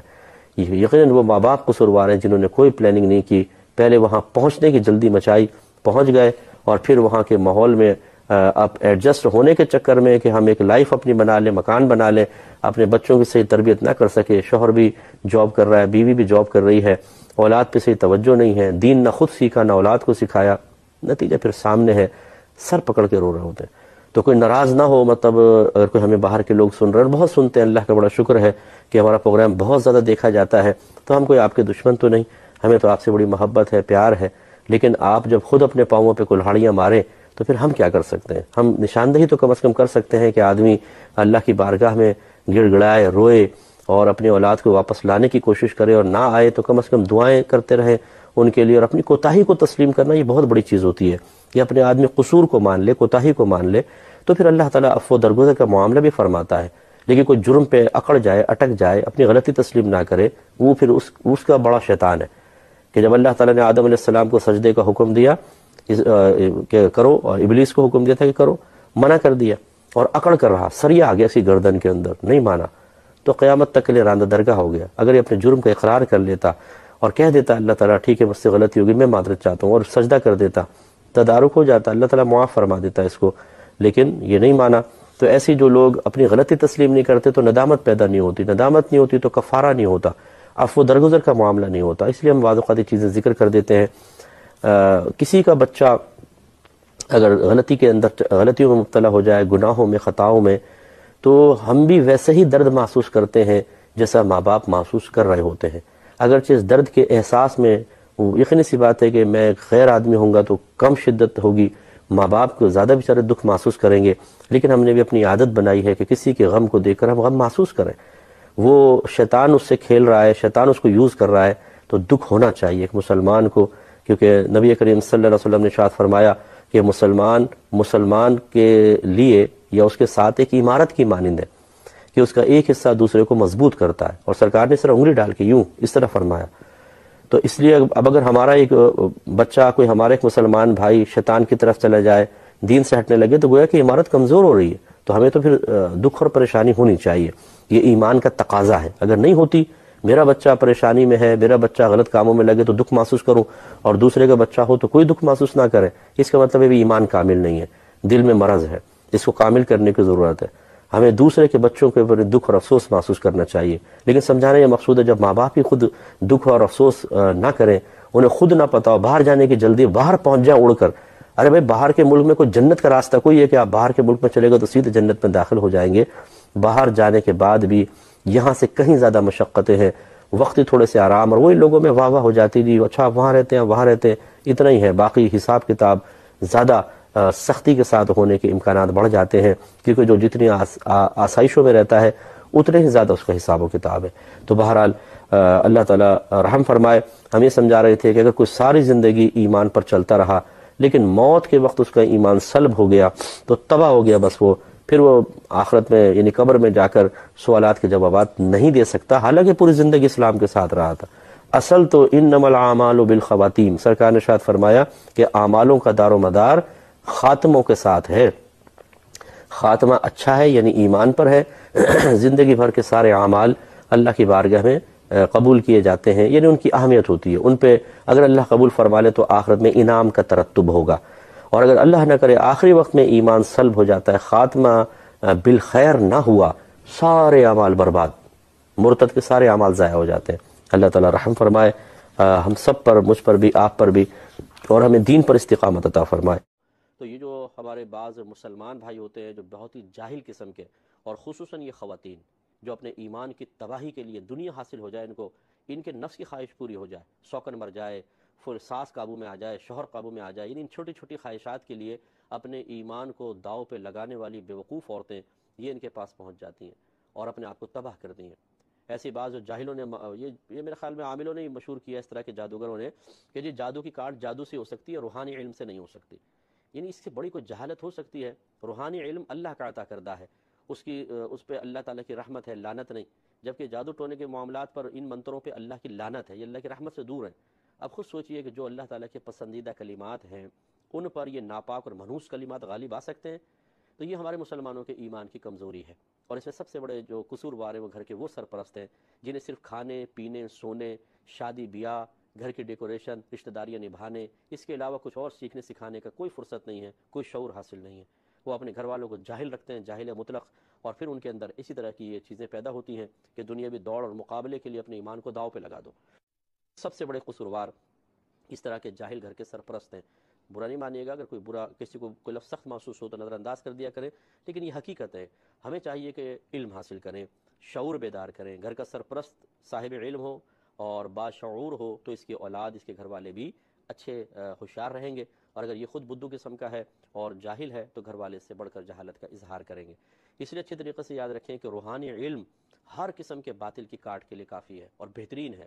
یقیناً وہ ماں باپ قصوروار ہیں جنہوں نے کوئی پلاننگ نہیں کی، پہلے وہاں پہنچنے کی جلدی مچائی، پہنچ گئے، اور پھر وہاں کے ماحول میں اب ایڈجسٹ ہونے کے چکر میں کہ ہم ایک لائف اپنی بنا لیں، مکان بنا لیں، اپنے بچوں کی صحیح تربیت نہ کر سکے، شوہر بھی جاب کر رہا ہے، بیوی بھی جاب کر رہی ہے، اولاد پہ صحیح توجہ نہیں ہے، دین نہ خود سیکھا نہ اولاد کو سکھایا، نتیجہ پھر سامنے ہے، سر پکڑ کے رو رہے ہوتے ہیں۔ تو کوئی ناراض نہ ہو، مطلب اگر کوئی ہمیں باہر کے لوگ سن رہے ہیں، بہت سنتے ہیں، اللہ کا بڑا شکر ہے کہ ہمارا پروگرام بہت زیادہ دیکھا جاتا ہے، تو ہم کوئی آپ کے دشمن تو نہیں، ہمیں تو آپ سے بڑی محبت ہے، پیار ہے، لیکن آپ جب خود اپنے پاؤں پہ کلہاڑیاں ماریں تو پھر ہم کیا کر سکتے ہیں؟ ہم نشاندہی تو کم از کم کر سکتے ہیں کہ آدمی اللہ کی بارگاہ میں گڑ گڑائے، روئے، اور اپنی اولاد کو واپس لانے کی کوشش کرے، اور نہ آئے تو کم از کم دعائیں کرتے رہیں ان کے لیے، اور اپنی کوتاہی کو تسلیم کرنا یہ بہت بڑی چیز ہوتی ہے کہ اپنے آدمی قصور کو مان لے، کوتاہی کو مان لے، تو پھر اللہ تعالیٰ عفو و درگزر کا معاملہ بھی فرماتا ہے۔ لیکن کوئی جرم پہ اکڑ جائے، اٹک جائے، اپنی غلطی تسلیم نہ کرے، وہ پھر اس کا بڑا شیطان ہے کہ جب اللہ تعالیٰ نے آدم علیہ السلام کو سجدے کا حکم دیا کہ کرو، اور ابلیس کو حکم دیا تھا کہ کرو، منع کر دیا، اور اکڑ کر رہا، سریا آ گیا اسی گردن کے اندر، نہیں مانا، تو قیامت تک کے لیے راندہ درگاہ ہو گیا۔ اگر یہ اپنے جرم کا اقرار کر لیتا اور کہہ دیتا اللہ تعالیٰ ٹھیک ہے مجھ سے غلطی ہوگی، میں معذرت چاہتا ہوں، اور سجدہ کر دیتا، تدارک ہو جاتا، اللہ تعالیٰ معاف فرما دیتا اس کو، لیکن یہ نہیں مانا۔ تو ایسی جو لوگ اپنی غلطی تسلیم نہیں کرتے تو ندامت پیدا نہیں ہوتی، ندامت نہیں ہوتی تو کفارہ نہیں ہوتا، عفو درگزر کا معاملہ نہیں ہوتا۔ اس لیے ہم بعض اوقات یہ چیزیں ذکر کر دیتے ہیں۔ کسی کا بچہ اگر غلطی کے اندر غلطیوں میں مبتلا ہو جائے، گناہوں میں، خطاؤں میں، تو ہم بھی ویسے ہی درد محسوس کرتے ہیں جیسا ماں باپ محسوس کر رہے ہوتے ہیں، اگرچہ اس درد کے احساس میں یقینی سی بات ہے کہ میں غیر آدمی ہوں گا تو کم شدت ہوگی، ماں باپ کو زیادہ بیچارے دکھ محسوس کریں گے، لیکن ہم نے بھی اپنی عادت بنائی ہے کہ کسی کے غم کو دیکھ کر ہم غم محسوس کریں۔ وہ شیطان اس سے کھیل رہا ہے، شیطان اس کو یوز کر رہا ہے، تو دکھ ہونا چاہیے ایک مسلمان کو، کیونکہ نبی کریم صلی اللہ علیہ وسلم نے ارشاد فرمایا کہ مسلمان کے لیے یا اس کے ساتھ ایک عمارت کی مانند ہے کہ اس کا ایک حصہ دوسرے کو مضبوط کرتا ہے، اور سرکار نے اس طرح انگلی ڈال کے یوں اس طرح فرمایا۔ تو اس لیے اب اگر ہمارا ایک بچہ، کوئی ہمارا ایک مسلمان بھائی شیطان کی طرف چلا جائے، دین سے ہٹنے لگے، تو گویا کہ عمارت کمزور ہو رہی ہے، تو ہمیں تو پھر دکھ اور پریشانی ہونی چاہیے، یہ ایمان کا تقاضا ہے۔ اگر نہیں ہوتی، میرا بچہ پریشانی میں ہے، میرا بچہ غلط کاموں میں لگے تو دکھ محسوس کروں، اور دوسرے کا بچہ ہو تو کوئی دکھ محسوس نہ کرے، اس کا مطلب ہے بھی ایمان کامل نہیں ہے، دل میں مرض ہے، اس کو کامل کرنے کی ضرورت ہے۔ ہمیں دوسرے کے بچوں کے اوپر دکھ اور افسوس محسوس کرنا چاہیے، لیکن سمجھانا یہ مقصود ہے جب ماں باپ ہی خود دکھ اور افسوس نہ کریں، انہیں خود نہ پتا ہو، باہر جانے کی جلدی، باہر پہنچ جائیں اڑ کر، ارے بھائی باہر کے ملک میں کوئی جنت کا راستہ کوئی ہے کہ آپ باہر کے ملک میں چلے گا تو سیدھے جنت میں داخل ہو جائیں گے؟ باہر جانے کے بعد بھی یہاں سے کہیں زیادہ مشقتیں ہیں، وقتی تھوڑے سے آرام، اور وہی لوگوں میں واہ واہ ہو جاتی جی اچھا وہاں رہتے ہیں وہاں رہتے ہیں، اتنا ہی ہے، باقی حساب کتاب زیادہ سختی کے ساتھ ہونے کے امکانات بڑھ جاتے ہیں، کیونکہ جو جتنی آسائشوں میں رہتا ہے اتنے ہی زیادہ اس کا حساب و کتاب ہے۔ تو بہرحال اللہ تعالیٰ رحم فرمائے۔ ہم یہ سمجھا رہے تھے کہ اگر کوئی ساری زندگی ایمان پر چلتا رہا لیکن موت کے وقت اس کا ایمان سلب ہو گیا تو تباہ ہو گیا، بس وہ پھر وہ آخرت میں یعنی قبر میں جا کر سوالات کے جوابات نہیں دے سکتا، حالانکہ پوری زندگی اسلام کے ساتھ رہا تھا۔ اصل تو انما الاعمال بالخواتیم، سرکار نے ارشاد فرمایا کہ اعمالوں کا دار و مدار خاتموں کے ساتھ ہے، خاتمہ اچھا ہے یعنی ایمان پر ہے، زندگی بھر کے سارے اعمال اللہ کی بارگاہ میں قبول کیے جاتے ہیں، یعنی ان کی اہمیت ہوتی ہے، ان پہ اگر اللہ قبول فرما لے تو آخرت میں انعام کا ترتب ہوگا، اور اگر اللہ نہ کرے آخری وقت میں ایمان سلب ہو جاتا ہے، خاتمہ بالخیر نہ ہوا، سارے اعمال برباد، مرتد کے سارے اعمال ضائع ہو جاتے ہیں۔ اللہ تعالیٰ رحم فرمائے ہم سب پر، مجھ پر بھی، آپ پر بھی، اور ہمیں دین پر استقامت عطا فرمائے۔ تو یہ جو ہمارے بعض مسلمان بھائی ہوتے ہیں جو بہت ہی جاہل قسم کے، اور خصوصاً یہ خواتین جو اپنے ایمان کی تباہی کے لیے دنیا حاصل ہو جائے ان کو، ان کے نفس کی خواہش پوری ہو جائے، سوکن مر جائے، ساس قابو میں آ جائے، شوہر قابو میں آ جائے، یعنی ان چھوٹی چھوٹی خواہشات کے لیے اپنے ایمان کو داؤ پہ لگانے والی بیوقوف عورتیں یہ ان کے پاس پہنچ جاتی ہیں اور اپنے آپ کو تباہ کر دی ہیں۔ ایسی بعض جو جاہلوں نے یہ میرے خیال میں عاملوں نے ہی مشہور کیا اس طرح کے جادوگروں نے کہ جی جادو کی کارڈ جادو سے ہو سکتی ہے، روحانی علم سے نہیں ہو سکتی۔ یعنی اس سے بڑی کوئی جہالت ہو سکتی ہے؟ روحانی علم اللہ کا عطا کردہ ہے، اس پہ اللہ تعالیٰ کی رحمت ہے، لعنت نہیں، جبکہ جادو ٹونے کے معاملات پر ان منتروں پہ اللہ کی لعنت ہے، یہ اللہ کی رحمت سے دور ہیں۔ اب خود سوچئے کہ جو اللہ تعالیٰ کے پسندیدہ کلمات ہیں ان پر یہ ناپاک اور منحوس کلمات غالب آ سکتے ہیں، تو یہ ہمارے مسلمانوں کے ایمان کی کمزوری ہے۔ اور اس میں سب سے بڑے جو قصوروار ہیں وہ گھر کے وہ سرپرست ہیں جنہیں صرف کھانے پینے، سونے، شادی بیاہ، گھر کی ڈیکوریشن، رشتہ داریاں نبھانے، اس کے علاوہ کچھ اور سیکھنے سکھانے کا کوئی فرصت نہیں ہے، کوئی شعور حاصل نہیں ہے۔ وہ اپنے گھر والوں کو جاہل رکھتے ہیں، جاہل مطلق، اور پھر ان کے اندر اسی طرح کی یہ چیزیں پیدا ہوتی ہیں کہ دنیاوی دوڑ اور مقابلے کے لیے اپنے ایمان کو داؤ پہ لگا دو۔ سب سے بڑے قصوروار اس طرح کے جاہل گھر کے سرپرست ہیں۔ برا نہیں مانیے گا، اگر کوئی برا کسی کو کوئی لفظ سخت محسوس ہو تو نظر انداز کر دیا کریں، لیکن یہ حقیقت ہے۔ ہمیں چاہیے کہ علم حاصل کریں، شعور بیدار کریں۔ گھر کا سرپرست صاحب علم ہو اور باشعور ہو تو اس کی اولاد، اس کے گھر والے بھی اچھے ہوشیار رہیں گے، اور اگر یہ خود بدھو قسم کا ہے اور جاہل ہے تو گھر والے سے بڑھ کر جہالت کا اظہار کریں گے۔ اس لیے اچھے طریقے سے یاد رکھیں کہ روحانی علم ہر قسم کے باطل کی کاٹ کے لیے کافی ہے اور بہترین ہے۔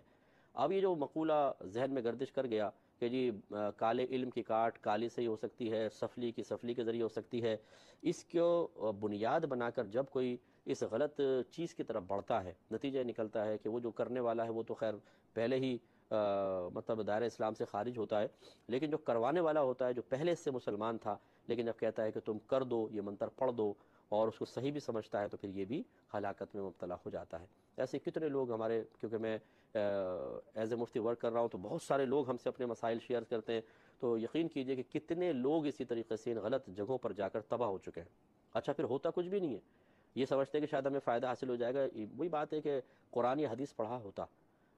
اب یہ جو مقولہ ذہن میں گردش کر گیا کہ جی کالے علم کی کاٹ کالی سے ہی ہو سکتی ہے، سفلی کی سفلی کے ذریعے ہو سکتی ہے، اس کو بنیاد بنا کر جب کوئی اس غلط چیز کی طرف بڑھتا ہے، نتیجہ نکلتا ہے کہ وہ جو کرنے والا ہے وہ تو خیر پہلے ہی مطلب دائرہ اسلام سے خارج ہوتا ہے، لیکن جو کروانے والا ہوتا ہے، جو پہلے سے مسلمان تھا لیکن جب کہتا ہے کہ تم کر دو، یہ منتر پڑھ دو، اور اس کو صحیح بھی سمجھتا ہے، تو پھر یہ بھی ہلاکت میں مبتلا ہو جاتا ہے۔ ایسے کتنے لوگ ہمارے، کیونکہ میں ایز اے مفتی ورک کر رہا ہوں تو بہت سارے لوگ ہم سے اپنے مسائل شیئر کرتے ہیں، تو یقین کیجئے کہ کتنے لوگ اسی طریقے سے ان غلط جگہوں پر جا کر تباہ ہو چکے ہیں۔ اچھا پھر ہوتا کچھ بھی نہیں ہے، یہ سمجھتے ہیں کہ شاید ہمیں فائدہ حاصل ہو جائے گا۔ وہی بات ہے کہ قرآن یا حدیث پڑھا ہوتا،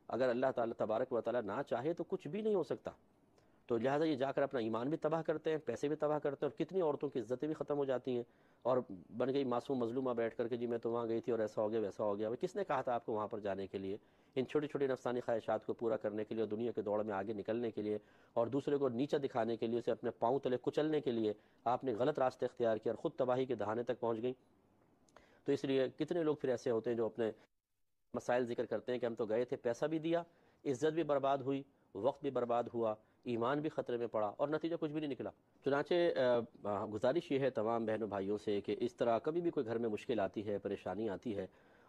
اگر اللہ تعالیٰ تبارک و تعالیٰ نہ چاہے تو کچھ بھی نہیں ہو سکتا، تو لہٰذا یہ جا کر اپنا ایمان بھی تباہ کرتے ہیں، پیسے بھی تباہ کرتے ہیں، اور کتنی عورتوں کی عزتیں بھی ختم ہو جاتی ہیں، اور بن گئی معصوم مظلومہ بیٹھ کر کے جی میں تو وہاں گئی تھی اور ایسا ہو گیا ویسا ہو گیا۔ کس نے کہا تھا آپ کو وہاں پر جانے کے لیے؟ ان چھوٹی چھوٹی نفسانی خواہشات کو پورا کرنے کے لیے، اور دنیا کے دوڑ میں آگے نکلنے کے لیے، اور دوسرے کو نیچا دکھانے کے لیے، اسے اپنے پاؤں تلے کچلنے کے لیے آپ نے غلط راستے اختیار کیا اور خود تباہی کے دہانے تک پہنچ گئی۔ تو اس لیے کتنے لوگ پھر ایسے ہوتے ہیں جو اپنے مسائل ذکر کرتے ہیں کہ ہم تو گئے تھے، پیسہ بھی دیا، عزت بھی برباد ہوئی، وقت بھی برباد ہوا، ایمان بھی خطرے میں پڑا، اور نتیجہ کچھ بھی نہیں نکلا۔ چنانچہ گزارش یہ ہے تمام بہنوں بھائیوں سے کہ اس طرح کبھی بھی کوئی گھر میں مشکل آتی ہے، پریشانی آتی ہے،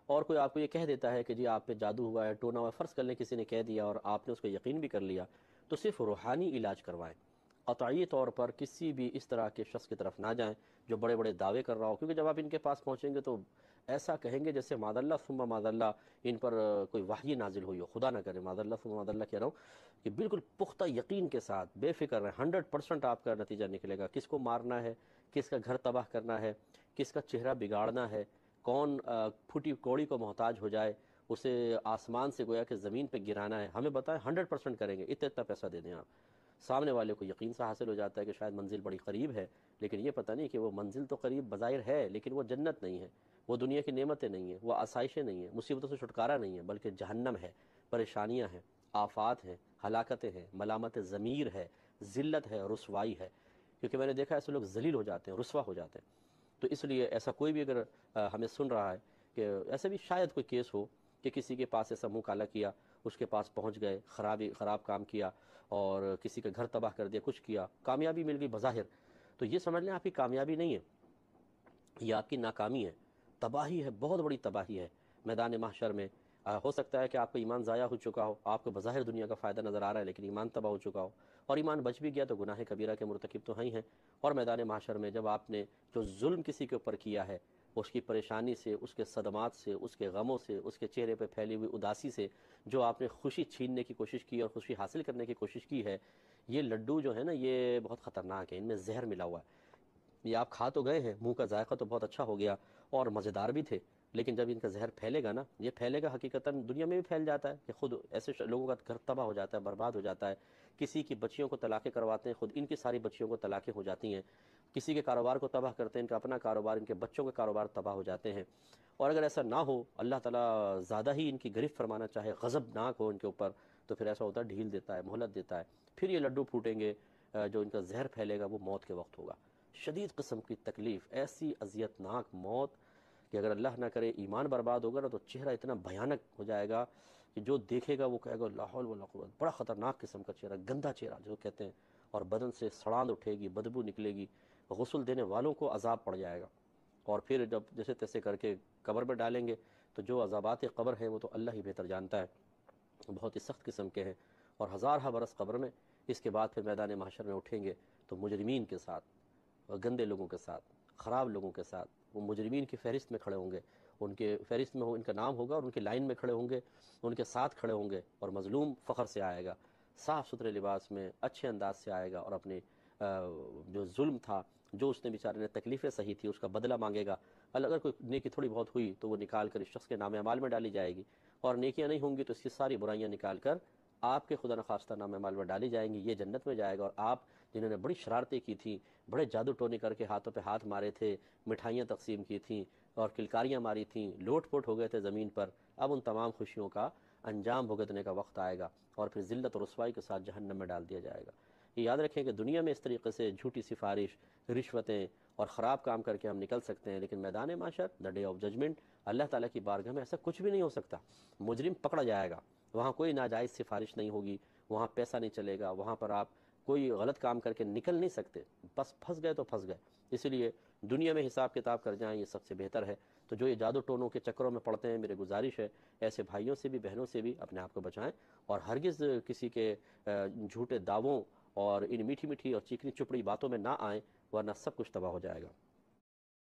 اور کوئی آپ کو یہ کہہ دیتا ہے کہ جی آپ پہ جادو ہوا ہے، ٹونا ہوا ہے، فرض کر لیں کسی نے کہہ دیا اور آپ نے اس کو یقین بھی کر لیا، تو صرف روحانی علاج کروائیں۔ قطعی طور پر کسی بھی اس طرح کے شخص کی طرف نہ جائیں جو بڑے بڑے دعوے کر رہا ہو، کیونکہ جب آپ ان کے پاس پہنچیں گے تو ایسا کہیں گے جیسے معاذ اللہ ثم معاذ اللہ ان پر کوئی وحی نازل ہوئی ہو، خدا نہ کرے، معاذ اللہ ثم معاذ اللہ کہہ رہا ہوں کہ بالکل پختہ یقین کے ساتھ بے فکر رہیں، 100% آپ کا نتیجہ نکلے گا، کس کو مارنا ہے، کس کا گھر تباہ کرنا ہے، کس کا چہرہ بگاڑنا ہے، کون پھوٹی کوڑی کو محتاج ہو جائے، اسے آسمان سے گویا کہ زمین پہ گرانا ہے، ہمیں بتائیں 100% کریں گے، اتنا پیسہ دے دیں آپ۔ سامنے والے کو یقین سا حاصل ہو جاتا ہے کہ شاید منزل بڑی قریب ہے، لیکن یہ پتہ نہیں کہ وہ منزل تو قریب بظاہر ہے لیکن وہ جنت نہیں ہے، وہ دنیا کی نعمتیں نہیں ہیں، وہ آسائشیں نہیں ہیں، مصیبتوں سے چھٹکارا نہیں ہے، بلکہ جہنم ہے، پریشانیاں ہیں، آفات ہیں، ہلاکتیں ہیں، ملامت ضمیر ہے، ذلت ہے، رسوائی ہے، کیونکہ میں نے دیکھا ایسے لوگ ذلیل ہو جاتے ہیں، رسوا ہو جاتے ہیں۔ تو اس لیے ایسا کوئی بھی اگر ہمیں سن رہا ہے کہ ایسے بھی شاید کوئی کیس ہو کہ کسی کے پاس ایسا منہ کالا کیا، اس کے پاس پہنچ گئے، خراب کام کیا اور کسی کا گھر تباہ کر دیا، کچھ کیا، کامیابی مل گئی بظاہر، تو یہ سمجھ لیں آپ کی کامیابی نہیں ہے، یہ آپ کی ناکامی ہے، تباہی ہے، بہت بڑی تباہی ہے میدان محشر میں۔ ہو سکتا ہے کہ آپ کا ایمان ضائع ہو چکا ہو، آپ کو بظاہر دنیا کا فائدہ نظر آ رہا ہے لیکن ایمان تباہ ہو چکا ہو، اور ایمان بچ بھی گیا تو گناہ کبیرہ کے مرتکب تو ہیں، اور میدان محشر میں جب آپ نے جو ظلم کسی کے اوپر کیا ہے، اس کی پریشانی سے، اس کے صدمات سے، اس کے غموں سے، اس کے چہرے پہ پھیلی ہوئی اداسی سے جو آپ نے خوشی چھیننے کی کوشش کی اور خوشی حاصل کرنے کی کوشش کی ہے، یہ لڈو جو ہے نا یہ بہت خطرناک ہے، ان میں زہر ملا ہوا ہے۔ یہ آپ کھا تو گئے ہیں، منہ کا ذائقہ تو بہت اچھا ہو گیا اور مزیدار بھی تھے، لیکن جب ان کا زہر پھیلے گا نا، یہ پھیلے گا حقیقتاً دنیا میں بھی پھیل جاتا ہے کہ خود ایسے لوگوں کا گھر تباہ ہو جاتا ہے، برباد ہو جاتا ہے، کسی کی بچیوں کو طلاقیں کرواتے ہیں، خود ان کی ساری بچیوں کو طلاقیں ہو جاتی ہیں، کسی کے کاروبار کو تباہ کرتے ہیں، ان کا اپنا کاروبار، ان کے بچوں کے کاروبار تباہ ہو جاتے ہیں۔ اور اگر ایسا نہ ہو، اللہ تعالیٰ زیادہ ہی ان کی گرفت فرمانا چاہے، غضبناک ہو ان کے اوپر، تو پھر ایسا ہوتا ہے ڈھیل دیتا ہے، مہلت دیتا ہے، پھر یہ لڈو پھوٹیں گے، جو ان کا زہر پھیلے گا وہ موت کے وقت ہوگا، شدید قسم کی تکلیف، ایسی اذیتناک موت کہ اگر اللہ نہ کرے ایمان برباد ہوگا نا تو چہرہ اتنا بھیانک ہو جائے گا کہ جو دیکھے گا وہ کہے گا لا حول ولا قوت، بڑا خطرناک قسم کا چہرہ، گندا چہرہ جو کہتے ہیں، اور بدن سے سڑاند اٹھے گی، بدبو نکلے گی، غسل دینے والوں کو عذاب پڑ جائے گا، اور پھر جب جیسے تیسے کر کے قبر میں ڈالیں گے تو جو عذابات قبر ہیں وہ تو اللہ ہی بہتر جانتا ہے، بہت ہی سخت قسم کے ہیں، اور ہزارہ برس قبر میں، اس کے بعد پھر میدان محشر میں اٹھیں گے تو مجرمین کے ساتھ، گندے لوگوں کے ساتھ، خراب لوگوں کے ساتھ، وہ مجرمین کی فہرست میں کھڑے ہوں گے، ان کے فہرست میں ان کا نام ہوگا اور ان کی لائن میں کھڑے ہوں گے، ان کے ساتھ کھڑے ہوں گے، اور مظلوم فخر سے آئے گا، صاف ستھرے لباس میں اچھے انداز سے آئے گا، اور اپنے جو ظلم تھا، جو اس نے بیچارے نے تکلیفیں سہی تھی، اس کا بدلہ مانگے گا، اگر کوئی نیکی تھوڑی بہت ہوئی تو وہ نکال کر اس شخص کے نام اعمال میں ڈالی جائے گی، اور نیکیاں نہیں ہوں گی تو اس کی ساری برائیاں نکال کر آپ کے خدا نخواستہ نام اعمال میں ڈالی جائیں گی، یہ جنت میں جائے گا، اور آپ جنہوں نے بڑی شرارتیں کی تھیں، بڑے جادو ٹونے کر کے ہاتھوں پہ ہاتھ مارے تھے، مٹھائیاں تقسیم کی تھیں اور کلکاریاں ماری تھیں، لوٹ پوٹ ہو گئے تھے زمین پر، اب ان تمام خوشیوں کا انجام بھگتنے کا وقت آئے گا، اور پھر ذلت اور رسوائی کے ساتھ جہنم میں ڈال دیا جائے گا۔ یہ یاد رکھیں کہ دنیا میں اس طریقے سے جھوٹی سفارش، رشوتیں اور خراب کام کر کے ہم نکل سکتے ہیں، لیکن میدان محشر، دا ڈے آف ججمنٹ، اللہ تعالیٰ کی بارگاہ میں ایسا کچھ بھی نہیں ہو سکتا، مجرم پکڑا جائے گا، وہاں کوئی ناجائز سفارش نہیں ہوگی، وہاں پیسہ نہیں چلے گا، وہاں پر آپ کوئی غلط کام کر کے نکل نہیں سکتے، بس پھنس گئے تو پھنس گئے، اسی لیے دنیا میں حساب کتاب کر جائیں، یہ سب سے بہتر ہے۔ تو جو یہ جادو ٹونوں کے چکروں میں پڑتے ہیں، میرے گزارش ہے ایسے بھائیوں سے بھی، بہنوں سے بھی اپنے آپ کو بچائیں، اور ہرگز کسی کے جھوٹے دعووں اور ان میٹھی میٹھی اور چیکنی چپڑی باتوں میں نہ آئیں، ورنہ سب کچھ تباہ ہو جائے گا۔